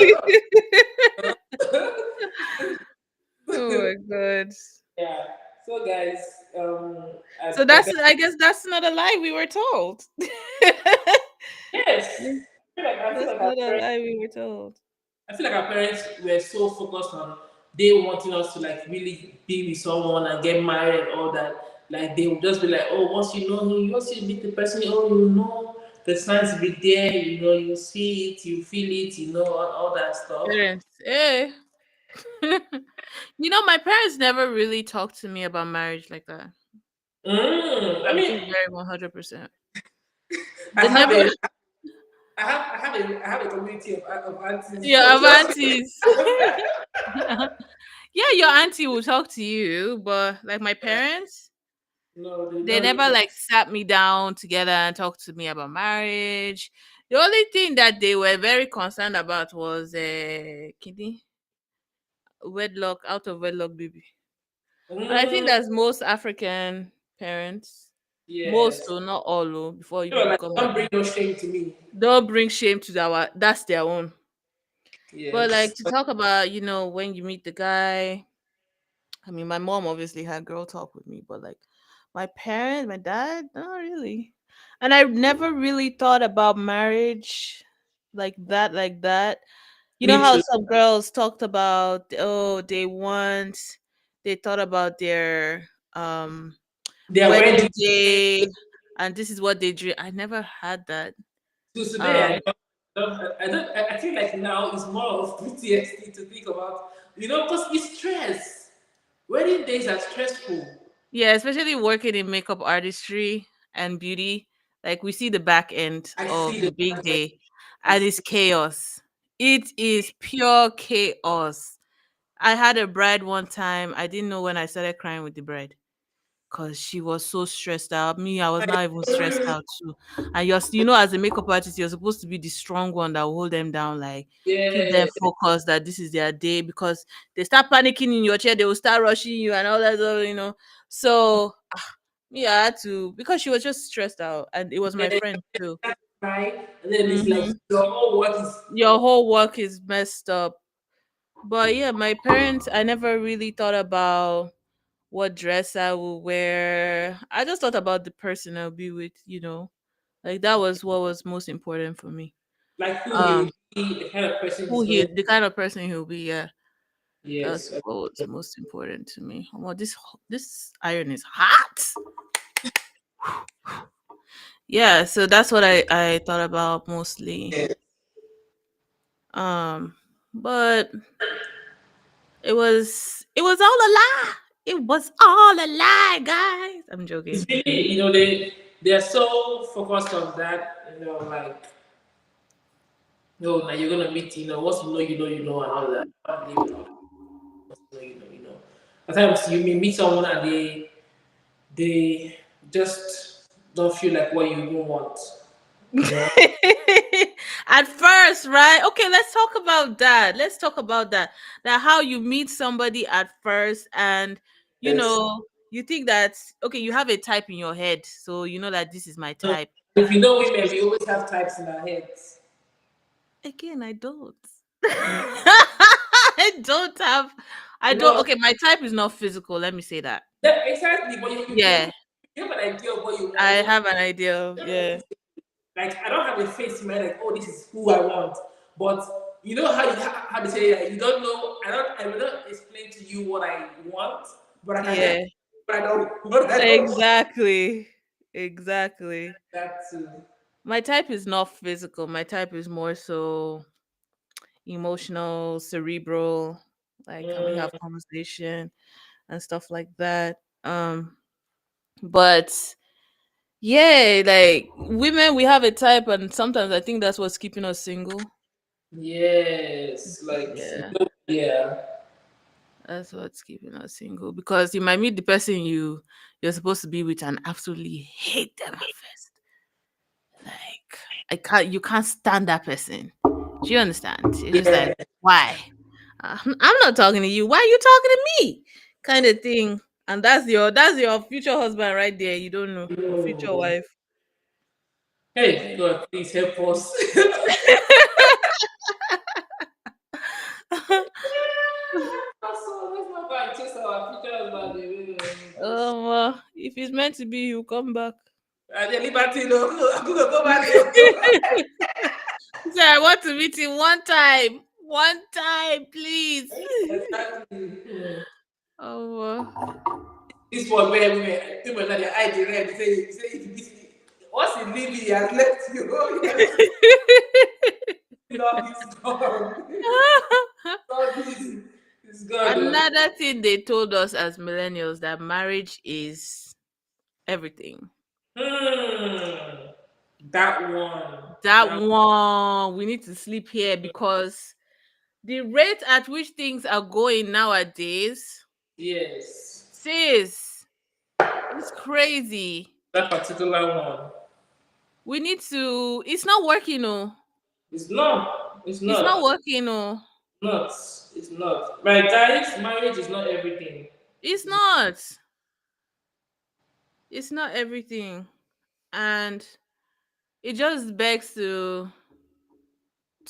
Oh my god. Yeah. So guys, So I that's bet, I guess that's not a lie we were told. yes. That's not a lie we were told. I feel like our parents were so focused on they wanting us to like really be with someone and get married and all that. Like they would just be like, oh, once you know him, once you meet the person, oh, you know the signs will be there. You see it, you feel it, all that stuff. Parents. Eh. My parents never really talked to me about marriage like that. I I'm mean, being very 100%. I They have never. a, I have a community of aunties. Your So just aunties. Yeah, your auntie will talk to you, but like my parents, no, they they don't never really. like sat me down together and talked to me about marriage. The only thing that they were very concerned about was kidney wedlock, out of wedlock baby. And I think Mm, that's most African parents. Most, yes. or not all, before They you were like, become don't a, bring no shame to me. don't bring shame to our, that's their own. But like Yes. to talk about, when you meet the guy, I mean, my mom obviously had girl talk with me, but like my parents, my dad, not really. And I never really thought about marriage like that. You know Me how too. some girls talked about, oh, they thought about their They are wedding ready day, and this is what they dream. I never had that. to today. Um, I feel like now it's more of PTSD to think about, because it's stress. Wedding days are stressful. yeah, especially working in makeup artistry and beauty. Like we see the back end I of see the the big pattern. day, and it's chaos. It is pure chaos. I had a bride one time. I didn't know when I started crying with the bride because she was so stressed out. Me, I was I, not even stressed out too. And as a makeup artist, you're supposed to be the strong one that will hold them down, like keep them yeah, focused that this is their day because they start panicking in your chair, they will start rushing you and all that. So me, I had to because she was just stressed out, and it was my yeah, friend too. right. And then it's like Hmm. your whole work is Your whole work is messed up. But yeah, my parents, I never really thought about what dress I will wear. I just thought about the person I'll be with. Like that was what was most important for me. like who he will Um, be, the kind of person he's going to the kind of person he'll be. Yeah, be. that's Yes. what was most important to me. Oh, this iron is hot. Yeah, so that's what I thought about mostly. Yeah. Um, but it was all a lie. It was all a lie, guys. I'm It's joking. really, they are so focused on that, like, no, now you're gonna meet, once and all that. I don't believe in all that. Once you know. At times you may meet someone and they just don't feel like what you even want, you know. At first, right? Okay, let's talk about that. Let's talk about that. That how you meet somebody at first, and Yes. you think that okay, you have a type in your head, so you know that this is my type. If you know women, we always have types in our heads. Again, I don't. I don't have. I You don't. know, Okay, my type is not physical. Let me say that. exactly, but Yeah, you have an idea of what you I want. have an idea of yeah. Like I don't have a face in my like, oh, this is who I want. But you know how they say like, you don't know. I will not explain to you what I want, but I can tell you Yeah, what I don't what I don't want. exactly. Exactly. That too. My type is not physical. My type is more so emotional, cerebral. Like, can we Mm, have conversation and stuff like that? But yeah, like women, we have a type, and sometimes I think that's what's keeping us single. yes, like Yeah, yeah. that's what's keeping us single because you might meet the person you're supposed to be with and absolutely hate them at first. Like, you can't stand that person. Do you understand? It's just like, Yeah. why? I'm not talking to you. Why are you talking to me? Kind of thing. And that's your future husband right there. You don't know, or future Mm. wife. Hey, God, please help us. Also, let's not go and chase our future husband away. Please. If it's meant to be, you come back. The liberty, no, I'm gonna go back there. He said, I want to meet him one time, please. Exactly. Oh, This one where women that their eye they red, say if you beat me, once he leave he has left you. Oh, yes, love is gone. Love is God, oh. Another thing they told us as millennials that marriage is everything. Hmm. That one. That That one, we need to sleep here because the rate at which things are going nowadays, yes. sis, it's crazy. That particular one. We need to, it's not working, oh. It's not. It's It's not not. working, oh. Not. It's not. My guys, marriage is not everything. It's not. It's not everything. And it just begs to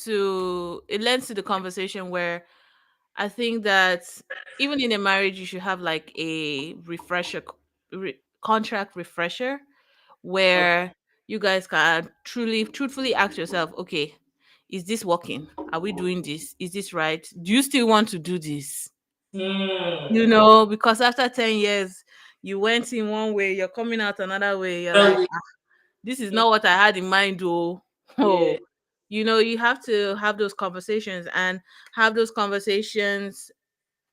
it lends to the conversation where I think that even in a marriage you should have like a contract refresher Okay. where you guys can truthfully ask yourself, okay, is this working? Are we doing this? Is this right? Do you still want to do this? Hmm. Because after 10 years you went in one way, you're coming out another way, you're That like, way. this is not what I had in mind, oh. Yeah. Oh, you have to have those conversations and have those conversations.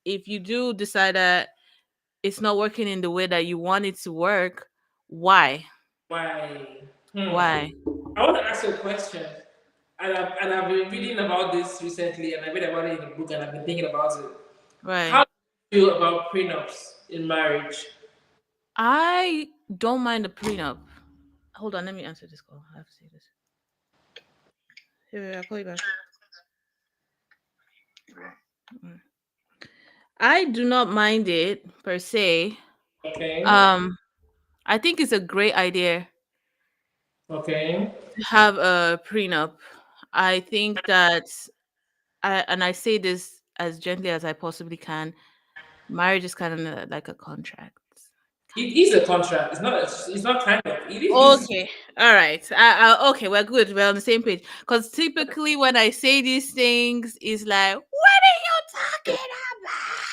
If you do decide that it's not working in the way that you want it to work, why? Why? Hmm. Why? I want to ask you a question. And I've been reading about this recently, and I read about it in a book, and I've been thinking about it. Right. How do you feel about prenups in marriage? I don't mind the prenup. Hold on, let me answer this call. I have to say this. Here, I'll call you back. Mm. I do not mind it per se. Okay. Um, I think it's a great idea Okay. to have a prenup. I think that I say this as gently as I possibly can. Marriage is kind of like a contract. It Kind is a contract. It's not. It's not kind of. It of. is. Okay. All right. Okay, we're good. We're on the same page. Because typically when I say these things, it's like, what are you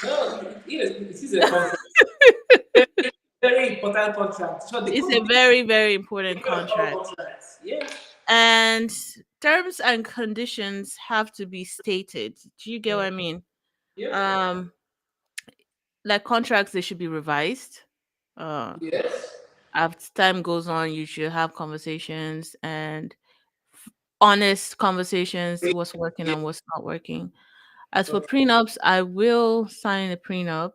No, it is a talking contract. Very, very important contract. So It's a very, very important all contract. contracts. Yeah. And terms and conditions have to be stated. Do you get what Mm. I mean? Yep. Um, like contracts, they should be revised. Uh, Yes. as time goes on, you should have conversations and honest conversations, what's working Yeah. and what's not working. As for prenups, I will sign a prenup.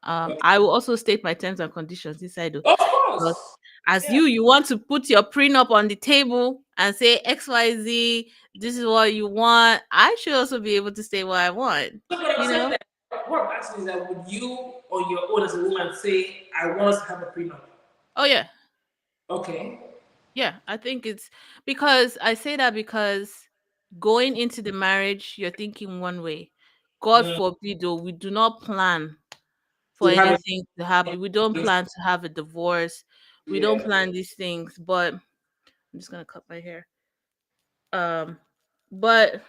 Okay. I will also state my terms and conditions inside. Of But course. as Yeah. you want to put your prenup on the table and say XYZ, this is what you want. I should also be able to say what I want. So what I'm You saying know? that what I'm asking is that would you on your own as a woman say I want us to have a prenup? Oh yeah. Okay. Yeah. I think it's because I say that because going into the marriage, you're thinking one way. God Mm, forbid, though, we do not plan for to have a anything to happen. We don't plan to have a divorce. We don't yeah. plan these things. But I'm just gonna cut my hair. Um, but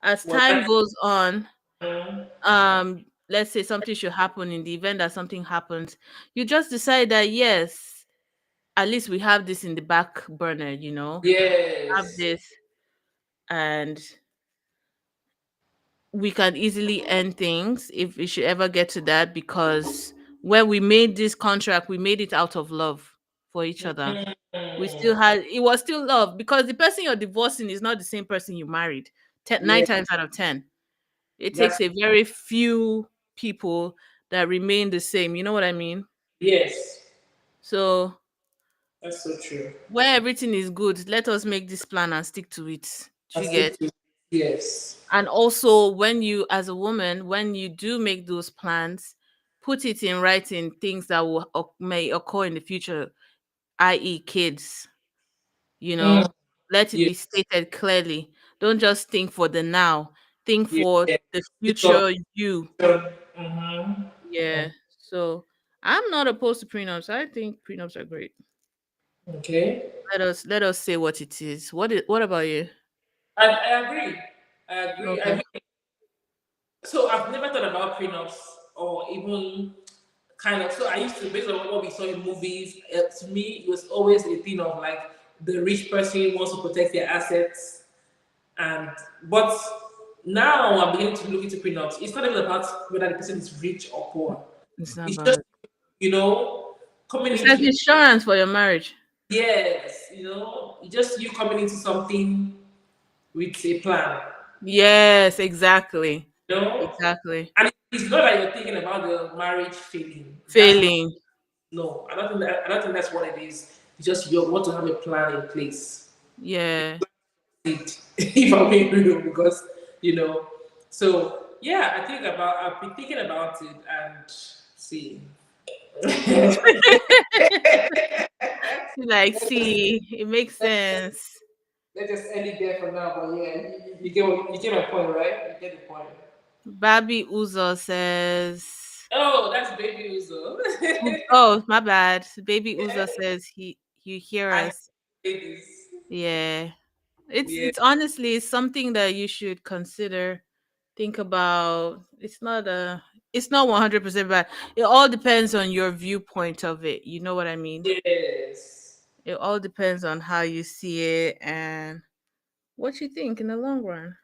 as Well, time that's goes on, mm, let's say something should happen in the event that something happens, you just decide that yes, at least we have this in the back burner, have yes. this and we can easily end things if it should ever get to that because when we made this contract, we made it out of love for each other. We still Mm, had it was still love because the person you're divorcing is not the same person you married. Nine yeah. times out of 10. It That's takes a very few people that remain the same. You know what I mean? yes. So That's so true. where everything is good, let us make this plan and stick to it. I Do you stick get? to yes. And also, when you, as a woman, when you do make those plans, put it in writing things that may occur in the future, i.e., kids. You Mm, know, let it yeah. be stated clearly. Don't just think for the now. Think Yeah. for Yeah. the Think of future you. mm-hmm. Yeah. So I'm not opposed to prenups. I think prenups are great. Okay. Let us say what it is. What about you? I agree. I agree. I Okay. mean, so I've never thought about prenups or even kind of. So I used to, based on what we saw in movies, to me, it was always a thing of like the rich person wants to protect their assets, and but now I'm beginning to look into prenups. It's not even about whether the person is rich or poor. It's not It's just, bad. you know, coming It's like into, insurance for your marriage. yes, just you coming into something with a plan, Yes, exactly. you know. Exactly. And it's not that you're thinking about the marriage failing. That's not, Failing. no. I don't think that's what it is. It's just you want to have a plan in place. Yeah. It, if I'm being real, because you know. So yeah, I've been thinking about it and see. Like, see, it makes sense. Let's just end it there for now. But yeah, you get my point, right? You get the point. Babi Uzo says, Oh, that's baby Uzo. oh, my bad. Baby Uzo says he you hear I us. ladies. Yeah. It's Yeah, it's honestly something that you should consider. Think about. It's not 100% bad. It all depends on your viewpoint of it. You know what I mean? yes, It all depends on how you see it and what you think in the long run.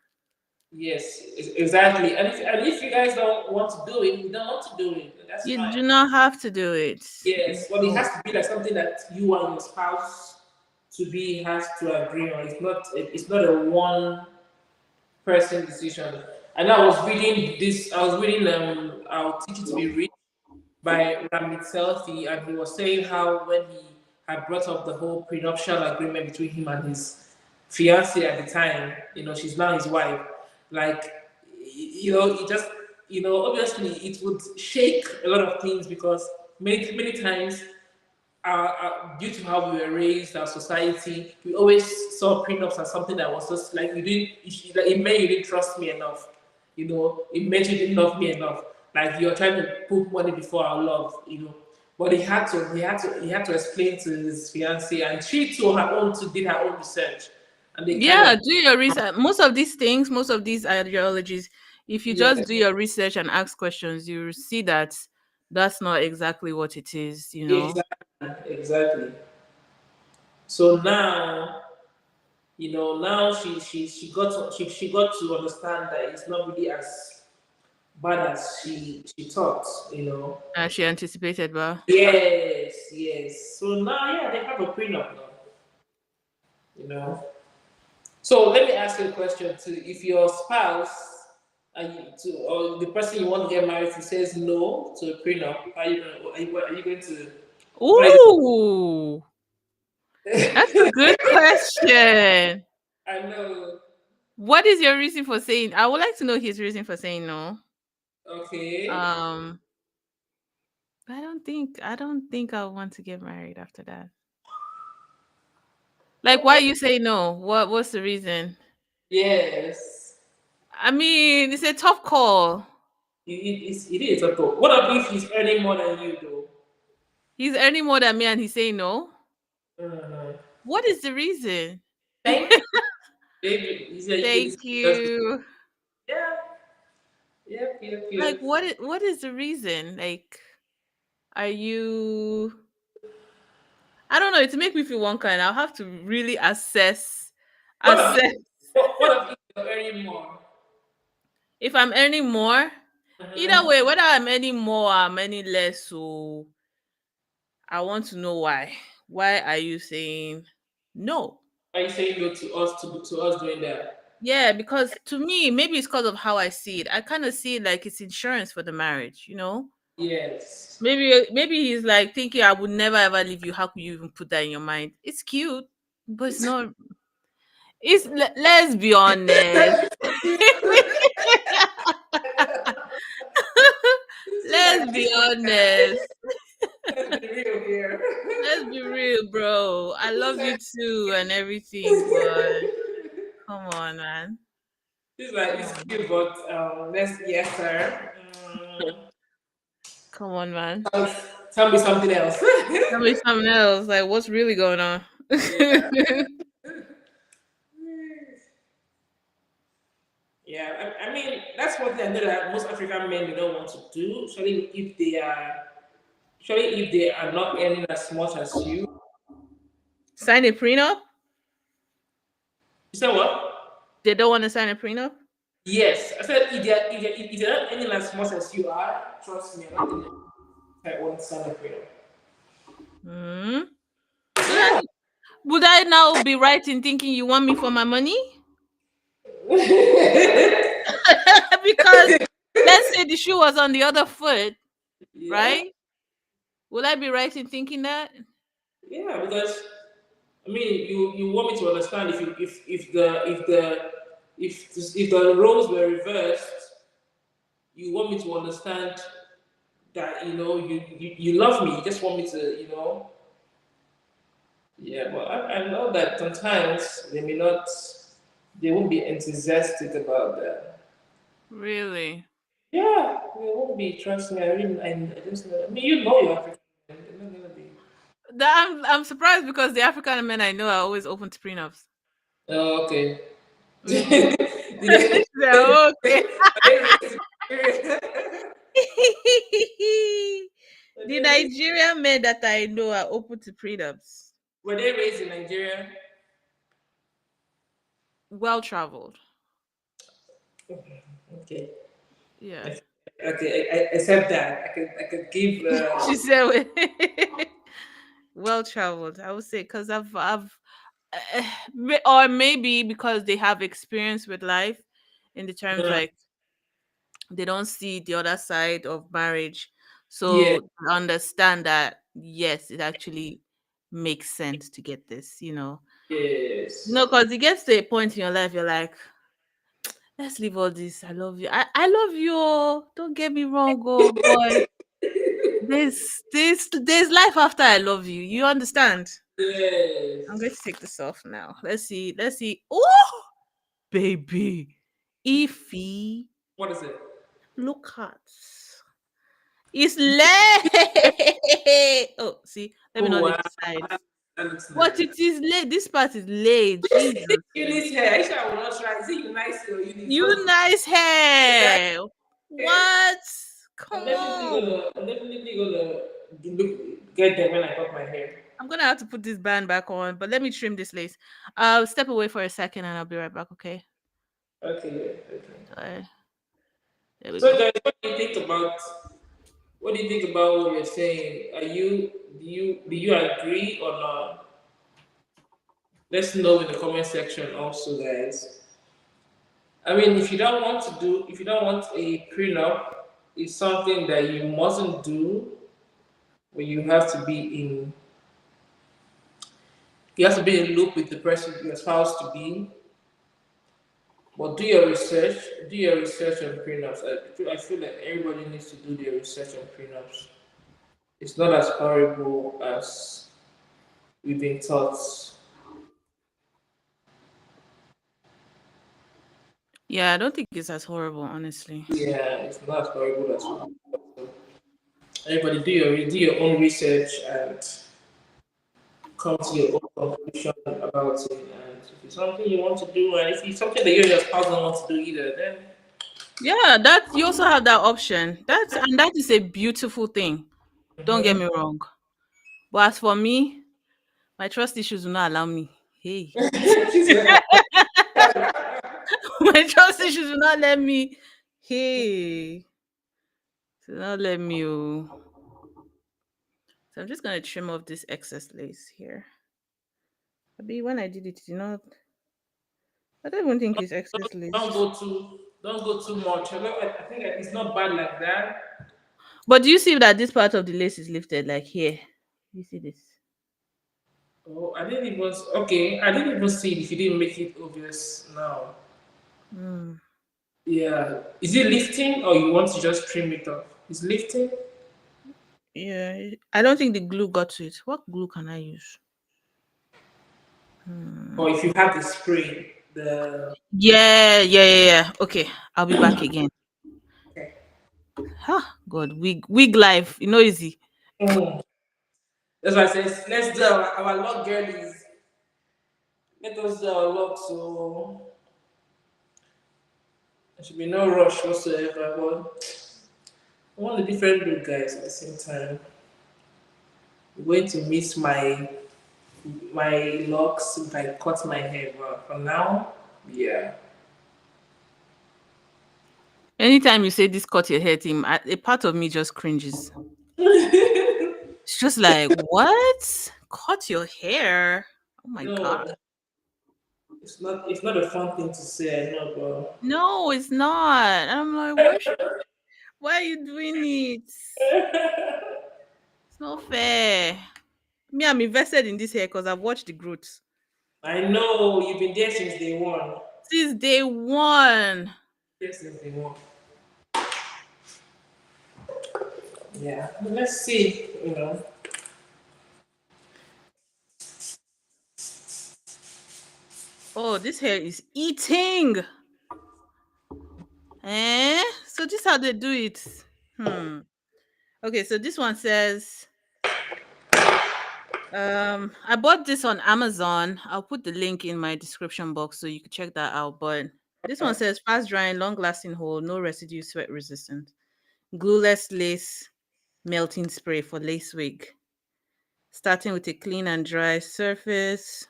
exactly. And if you guys don't want to do it, you don't want to do it. That's You fine. do not have to do it. You Yes, but it has don't. to be like something that you and your spouse to be has to agree on. It's not a one person decision. And I was reading this. I was reading "I'll Teach You to Be Rich" by Ramit Sethi, and he was saying how when he had brought up the whole prenuptial agreement between him and his fiancée at the time, she's now his wife. Like, it just, obviously, it would shake a lot of things because many many times due to how we were raised, our society, we always saw prenups as something that was just like like it meant you didn't trust me enough. It meant you didn't love me enough. Like you're trying to put money before our love. But he had to explain to his fiancée, and she too, her own too, did her own research, and they kind Yeah, of do your research. Most of these things, most of these ideologies, if you yeah, just do your research and ask questions, you will see that that's not exactly what it is. exactly. So now she got to understand that it's not really as bad as she thought. As she anticipated, but Yes, yes. So now, yeah, they have a prenup now. You know. So let me ask you a question too. If your spouse, or the person you want to get married to, says no to a prenup, are you going to? What are you ooh, that's a good question. I know. What is your reason for saying? I would like to know his reason for saying no. Okay. Um, I don't think I want to get married after that. Like, why Okay. you say no? What's the reason? Yes. I mean, it's a tough call. It is a thought. What if he's earning more than you though? He's earning more than me and he's saying no. Mhm. What is the reason? Thank you, baby. He said you Thank just you. yeah. Yep. Yep. Like, Yep. what is the reason? Like, are you? I don't know. It make me feel one kind. I'll have to really What if assess what if you're earning more? if I'm earning more. Either Mhm. way, whether I'm earning more or I'm earning less, so I want to know why. Why are you saying no? Are you saying no to us doing that? Yeah, because to me, maybe it's because of how I see it. I kind of see it like it's insurance for the marriage. Yes. Maybe he's like thinking I would never ever leave you. How could you even put that in your mind? It's cute, but it's not. Let's be honest. Let's be honest. Let's be real here. Let's be real, bro. I love you too and everything, but come on, man. She's like, Come it's on. cute, but let's yes, sir. Come on, man. Tell me something else. Tell me something else. Like, what's really going on? Yeah. Yeah, I mean that's one thing I know that most African men they don't want to do. Especially if they are not earning as much as you. Sign a prenup? You said what? They don't want to sign a prenup? Yes, I said if they're not earning as much as you are, trust me, I'm not gonna I won't sign up for you. Hmm. So that Yeah. would I now be right in thinking you want me for my money? Because let's say the shoe was on the other foot, Yeah, right? Would I be right in thinking that? yeah, because I mean, you want me to understand if the roles were reversed, you want me to understand that you love me. You just want me to yeah. But I know that sometimes they won't be enthusiastic about that. Really? Yeah, they won't be. Trust me, I just know. I mean, you know you're African. They're not gonna be. I'm surprised because the African men I know are always open to prenups. Oh, okay. Really? Did they, They're okay. are they raised in Nigeria? Were The they raised, Nigerian men that I know are open to prenups. were they raised in Nigeria? Well traveled. Okay. Yeah. I- Okay, I accept that. I could give. She said well traveled. I would say because or maybe because they have experience with life in the terms Uh, like they don't see the other side of marriage, yeah. so they understand that yes, it actually makes sense to get this. Yes. No, because it gets to a point in your life you're like, let's leave all this. I love you. I love you. Oh. Don't get me wrong, oh boy. There's life after I love you. You understand? I'm going Yes. to take this off now. Let's see. Let's see. Oh, baby. Ify. What is it? Look at. It's late. Oh, see. Let me Oh not wow, leave the side. that, that looks But nice. it is late. This part is late. Jesus. Eunice hair. Aisha will not try. Is it nice or Eunice? You nice hair. What? Come on. I'm definitely gonna get them when I cut my hair. I'm gonna have to put this band back on, but let me trim this lace. I'll step away for a second and I'll be right back, okay? Okay, yeah, okay. Uh, there we So go. guys, what do you think about what we're saying? Do you agree or not? Let's know in the comment section also, guys. I mean, if you don't want a prenup, it's something that you mustn't do. Where you have to be in loop with the person you're supposed to be. But do your research on prenups. I feel like everybody needs to do their research on prenups. It's not as horrible as we've been taught. Yeah, I don't think it's as horrible, honestly. Yeah, it's not as horrible as we've been taught. So everybody do your own research and come to your own conclusion about it. And if it's something you want to do, and if it's something that you and your spouse don't want to do either, then Yeah, that you also have that option. That is a beautiful thing. Don't get mhm. me wrong. But as for me, my trust issues will not allow me. Hey. She's like, My trust issues will not let me. Hey. Do not let me. Oh. So I'm just gonna trim off this excess lace here. Maybe when I did it, you know, I don't even think it's excess don't lace. go too don't go too much. I think that it's not bad like that. But do you see that this part of the lace is lifted, like here? You see this? Oh, I didn't even see it if you didn't make it obvious now. Mm. Yeah. Is it lifting or you want to just trim it off? It's lifting? Yeah, I don't think the glue got to it. What glue can I use? Hmm. Or if you have the spray, the Yeah. Okay, I'll be back again. okay. Ah, God, wig life, you know, easy. Mm. That's why I said let's do our luck girlies. Let us do our luck so there should be no rush whatsoever. But I want a different look guys at the same time. I'm going to miss my locks if I cut my hair. But for now, yeah. Anytime you say this cut your hair thing, a part of me just cringes. It's just like, what? Cut your hair? Oh my god. No, it's not. It's not a fun thing to say. I know, bro. No, it's not. And I'm like, why are you doing it? It's not fair. Me, I'm invested in this hair because I've watched the growth I know you've been there since day one. since day one. There since day one. Yeah. But let's see. Oh, this hair is eating. Eh? So this is how they do it. Hmm. Okay, so this one says, I bought this on Amazon. I'll put the link in my description box so you can check that out. But this one says fast drying, long lasting hold, no residue, sweat resistant, glueless lace melting spray for lace wig. Starting with a clean and dry surface.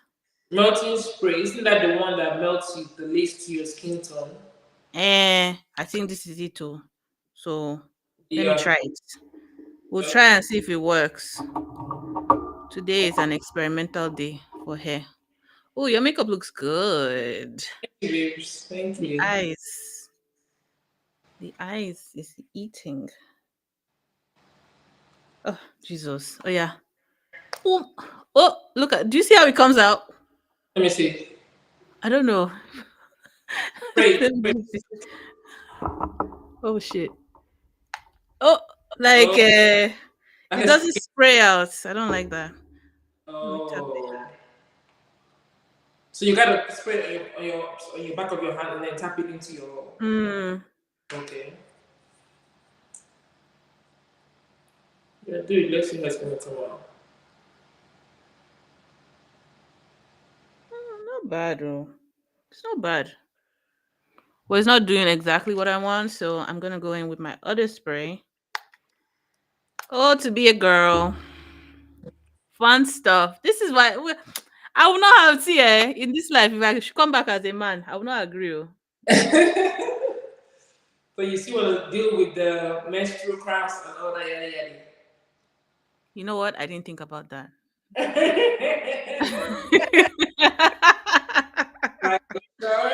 Melting spray. Isn't that the one that melts you the least to your skin tone? I think this is it too. So let me Yeah. try it. We'll try and see if it works. Today is an experimental day for hair. Oh, your makeup looks good. Thank you, babes. Thank The you. eyes. The eyes is eating. Oh, Jesus. Oh, yeah. Oh, oh, look at. Do you see how it comes out? Let me see. I don't know. Spray. Let me see. Oh, shit. Oh, like Oh, it that's a doesn't skin. spray out. I don't like that. Let me tap it. Oh. So you gotta spray it on your back of your hand and then tap it into your. Mm, Okay. Yeah, dude. Let's see how it's gonna come out. not bad, though. It's not bad. Well, it's not doing exactly what I want, so I'm gonna go in with my other spray. Oh, to be a girl. Fun stuff. This is why I will not have see in this life. If I should come back as a man, I will not agree. Oh. But you still want to deal with the menstrual cramps and all that yada You know what? I didn't think about that. yada. Like, sorry,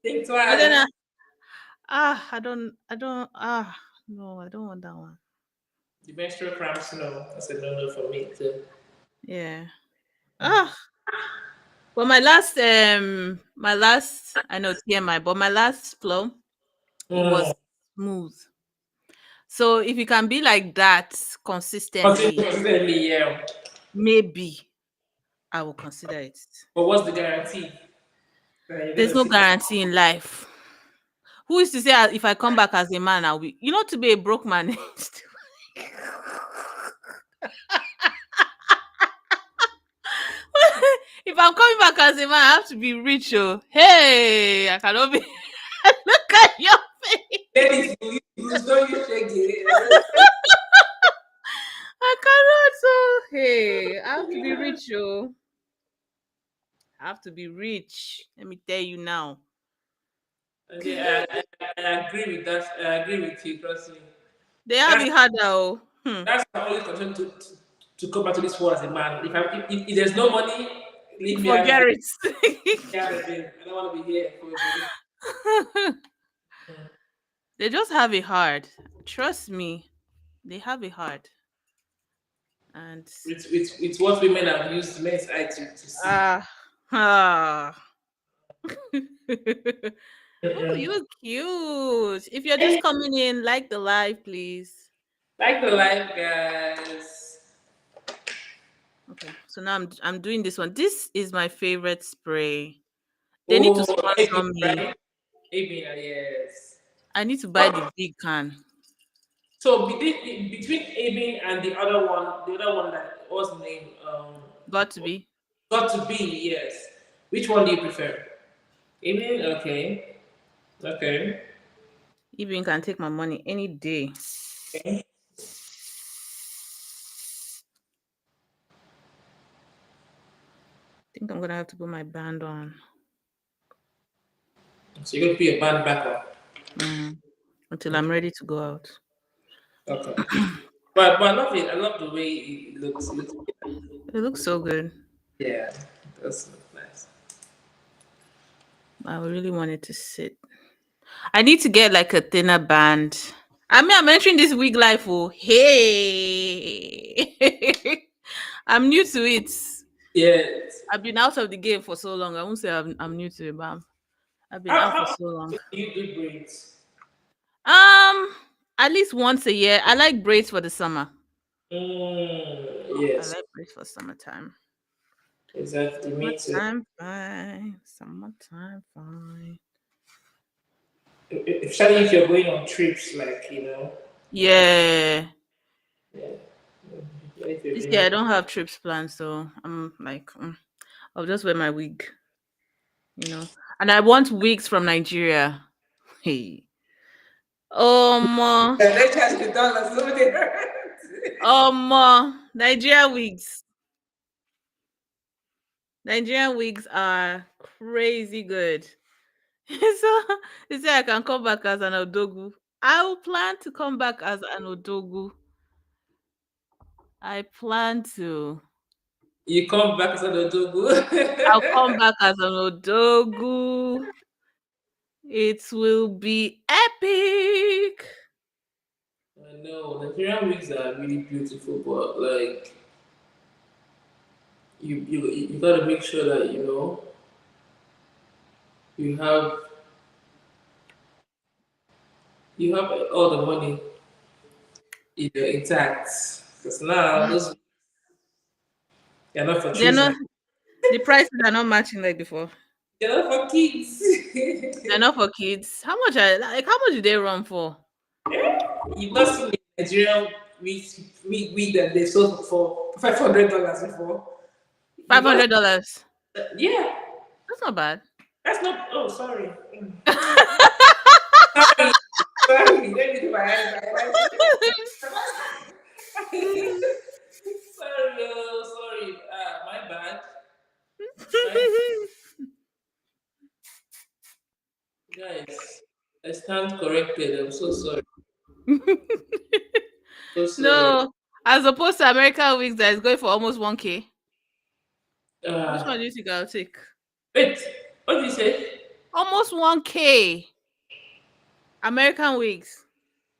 think But then, twice. no, I don't want that one. The menstrual cramps, no, that's a no no for me too. Yeah. Ah, but my last, I know TMI, but my last flow, it Mm. was smooth. So if you can be like that consistently, Consistently, yeah. maybe I will consider it. But what's the guarantee that you're There's gonna no see? guarantee in life. Who is to say if I come back as a man, I'll be, to be a broke man? If I'm coming back as a man, I have to be rich. Oh, hey, I cannot be. Look at your face. Ladies, you don't you shake it. I cannot. So, hey, I have to be rich. Oh, I have to be rich. Let me tell you now. And yeah, I agree with that. I agree with you, trust me. They have That's it harder. Oh, that's my only concern to come back to this world as a man. If there's no money, leave me out of forget it. it. Leave me out of it. I don't want to be here for your body. They just have it hard. Trust me, they have it hard. And It's what women have used men's eye to see. ah, ah. Oh, Mm-mm. you're cute. If you're just coming in, like the live, please. Like the life, guys. Okay, so now I'm doing this one. This is my favorite spray. They need to Oh, sponsor AB, me. right? AB, yes. I need to buy What? the big can. So between AB and the other one that what's the name? Got to be. Got to be, yes. Which one do you prefer? AB, okay, okay. Even can take my money any day. Okay. I think I'm gonna have to put my band on. So you're gonna be a band backup. Mhm. until I'm ready to go out. Okay. But I love it. I love the way it looks. It looks It looks so good. yeah, it does look nice. I really wanted to sit. I need to get like a thinner band. I mean, I'm entering this wig life. Oh, hey, I'm new to it. Yeah. I've been out of the game for so long. I won't say I'm new to it, but I've been out for How so long. do you do braids? Um, at least once a year. I like braids for the summer. I Yes, like braids for summertime. exactly. Me too. Summertime fine. Summertime fine. Especially if you're going on trips, like Yeah. yeah, if you're This going year on. I don't have trips planned, so I'm like, I'll just wear my wig, you know. And I want wigs from Nigeria. Hey. Uh, Yeah, they charge the dollars over there. Nigeria wigs. Nigerian wigs are crazy good. So they say I can come back as an odogu. I will plan to come back as an odogu. I plan to. You come back to the Togo. I'll come back as an odogu. It will be epic. I know Nigerian wigs are really beautiful, but like you gotta make sure that you have you have all the money intact. Because now those they're not for They're not children. the prices are not matching like before. They're not for kids. They're not for kids. How much are like how much do they run for? You've not seen the Nigerian wig that they sold for $500 before. Five You've not, hundred dollars. yeah. That's not bad. That's not. Oh, sorry. Sorry, sorry. Let me do my eyes. Sorry, sorry. My bad. My guys. I stand corrected. I'm so sorry. So sorry. No, as opposed to American wigs that is going for almost 1K. Which one Uh, do you think I'll take? wait. What did you say? Almost 1K. American wigs.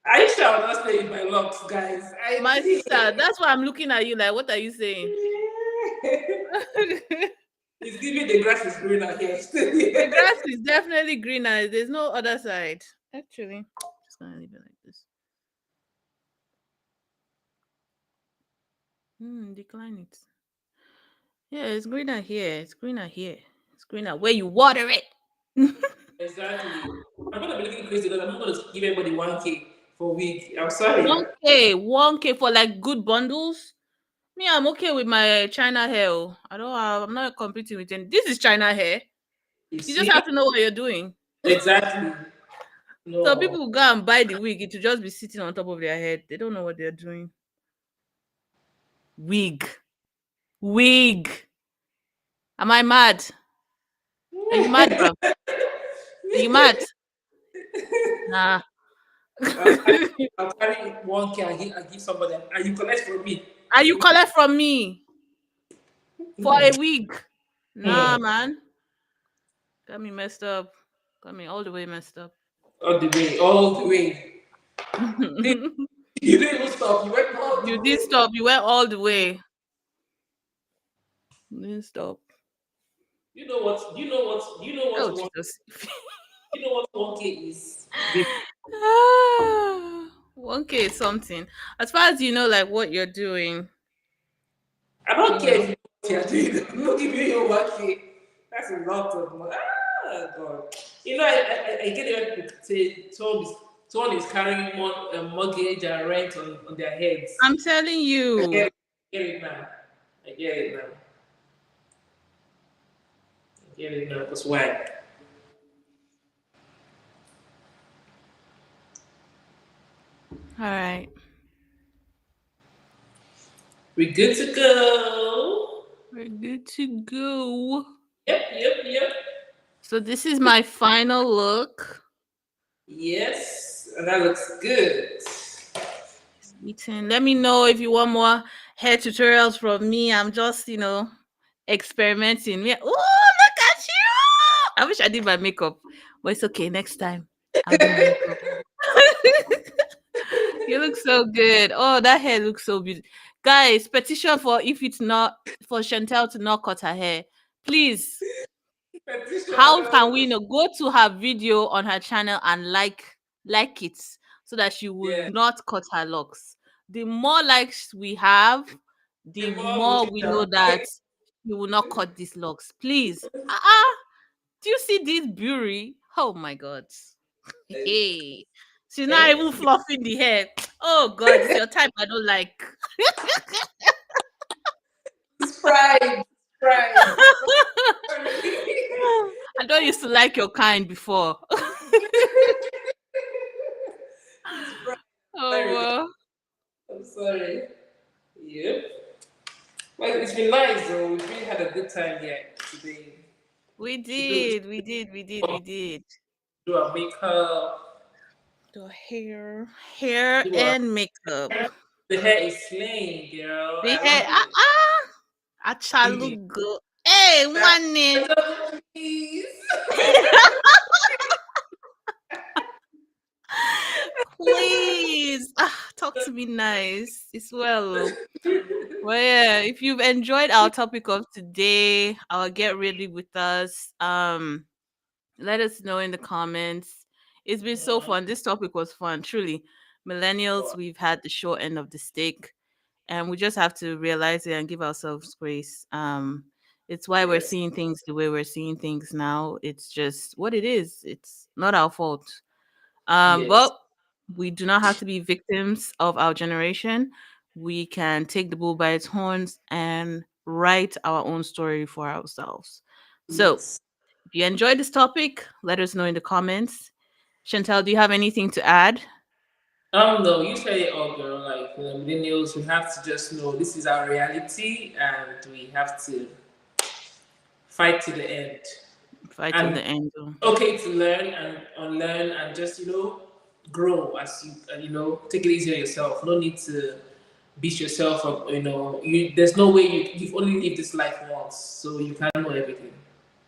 I shall not stay in my locks, guys. I My think. sister, that's why I'm looking at you like, what are you saying? It's giving the grass is greener here. The grass is definitely greener. There's no other side. Actually, just gonna leave it like this. Decline it. Yeah, it's greener here. It's greener here. It's greener where you water it. Exactly. I'm gonna be looking crazy because I'm not gonna give everybody 1K for a week. I'm sorry. 1K for like good bundles. Me, I'm okay with my China hair. Oh. I don't have, I'm not competing with any. This is China hair. You You just see? have to know what you're doing. Exactly. So No. people will go and buy the wig. It will just be sitting on top of their head. They don't know what they're doing. Wig. Wig. Am I mad? Are you mad, bro? Are you mad? Nah. I'll carry, I'll carry 1K and give somebody and you collect from me. Are you collect from me for a wig? Nah, man. Got me messed up. Got me all the way messed up. All the way, all the way. You You didn't even stop. You went all the did way. stop. You went all the way. You didn't stop. You know what? You know what? You know Oh, what? Jesus. You know what 1K is. Babe, 1K is something. As far as you know, like what you're doing, I don't you care know. if you know what you're doing. I'm not giving you 1K. That's a lot of money. Ah, God. I get it when people say someone is carrying more mortgage and rent on their heads. I'm telling I you. get it, I get it now. I get it now. I get it now. Because why? All right. We're good to go. We're good to go. Yep. So this is my final look. Yes. That looks good. Eating. Let me know if you want more hair tutorials from me. I'm just, experimenting. Yeah. Oh, look at you! I wish I did my makeup, but it's okay. Next time, I'll do my makeup. You look so good. Oh, that hair looks so beautiful. Guys, petition for if it's not for Chantel to not cut her hair. Please, Petition how now. can we go to her video on her channel and like it so that she will Yeah. not cut her locks? The more likes we have, the The more we more we know shall. that she will not cut these locks. Please. Do you see this beauty? Oh my god. Hey. She's not Thank even you. fluffing the hair. Oh god, it's your type I don't like. It's pride. Pride. Sorry. I don't used to like your kind before. It's pride. Oh, Sorry. I'm sorry. Yep. Well, it's been nice though. We've really had a good time here today. we Should do did, we did, we did, we did. do our makeup. The hair Do our and makeup. the hair is slaying, girl. The I hair, love it. I shall Really. look good. Hey, money. Please. Please, talk to me nice. It's well. Well, yeah, if you've enjoyed our topic of today, I'll get ready with us. Let us know in the comments. It's been so fun. This topic was fun, truly. Millennials, we've had the short end of the stick, and we just have to realize it and give ourselves grace. It's why we're Yes. seeing things the way we're seeing things now. It's just what it is. It's not our fault. Yes. But we do not have to be victims of our generation. We can take the bull by its horns and write our own story for ourselves. So, Yes. if you enjoyed this topic, let us know in the comments. Chantel, do you have anything to add? No, you said it all, girl. Like millennials, we have to just know this is our reality, and we have to fight to the end. Fight till And the end. Oh. okay to learn and unlearn, and just grow as you take it easy on yourself. No need to beat yourself up. There's no way you've only lived this life once, so you can't know everything.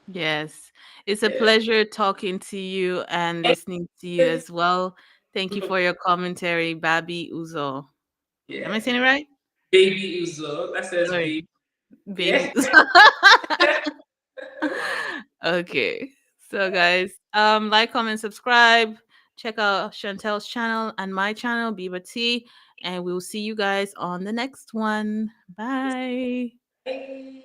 Yes. It's a Yeah. pleasure talking to you and listening to you as well. Thank you for your commentary, Babi Uzo. Am I Yeah. saying it right? Baby Uzo. That says Sorry, baby. baby Yeah. Uzo. Okay. So guys, like, comment, subscribe. Check out Chantel's channel and my channel, Biba T, and we'll see you guys on the next one. Bye. Bye.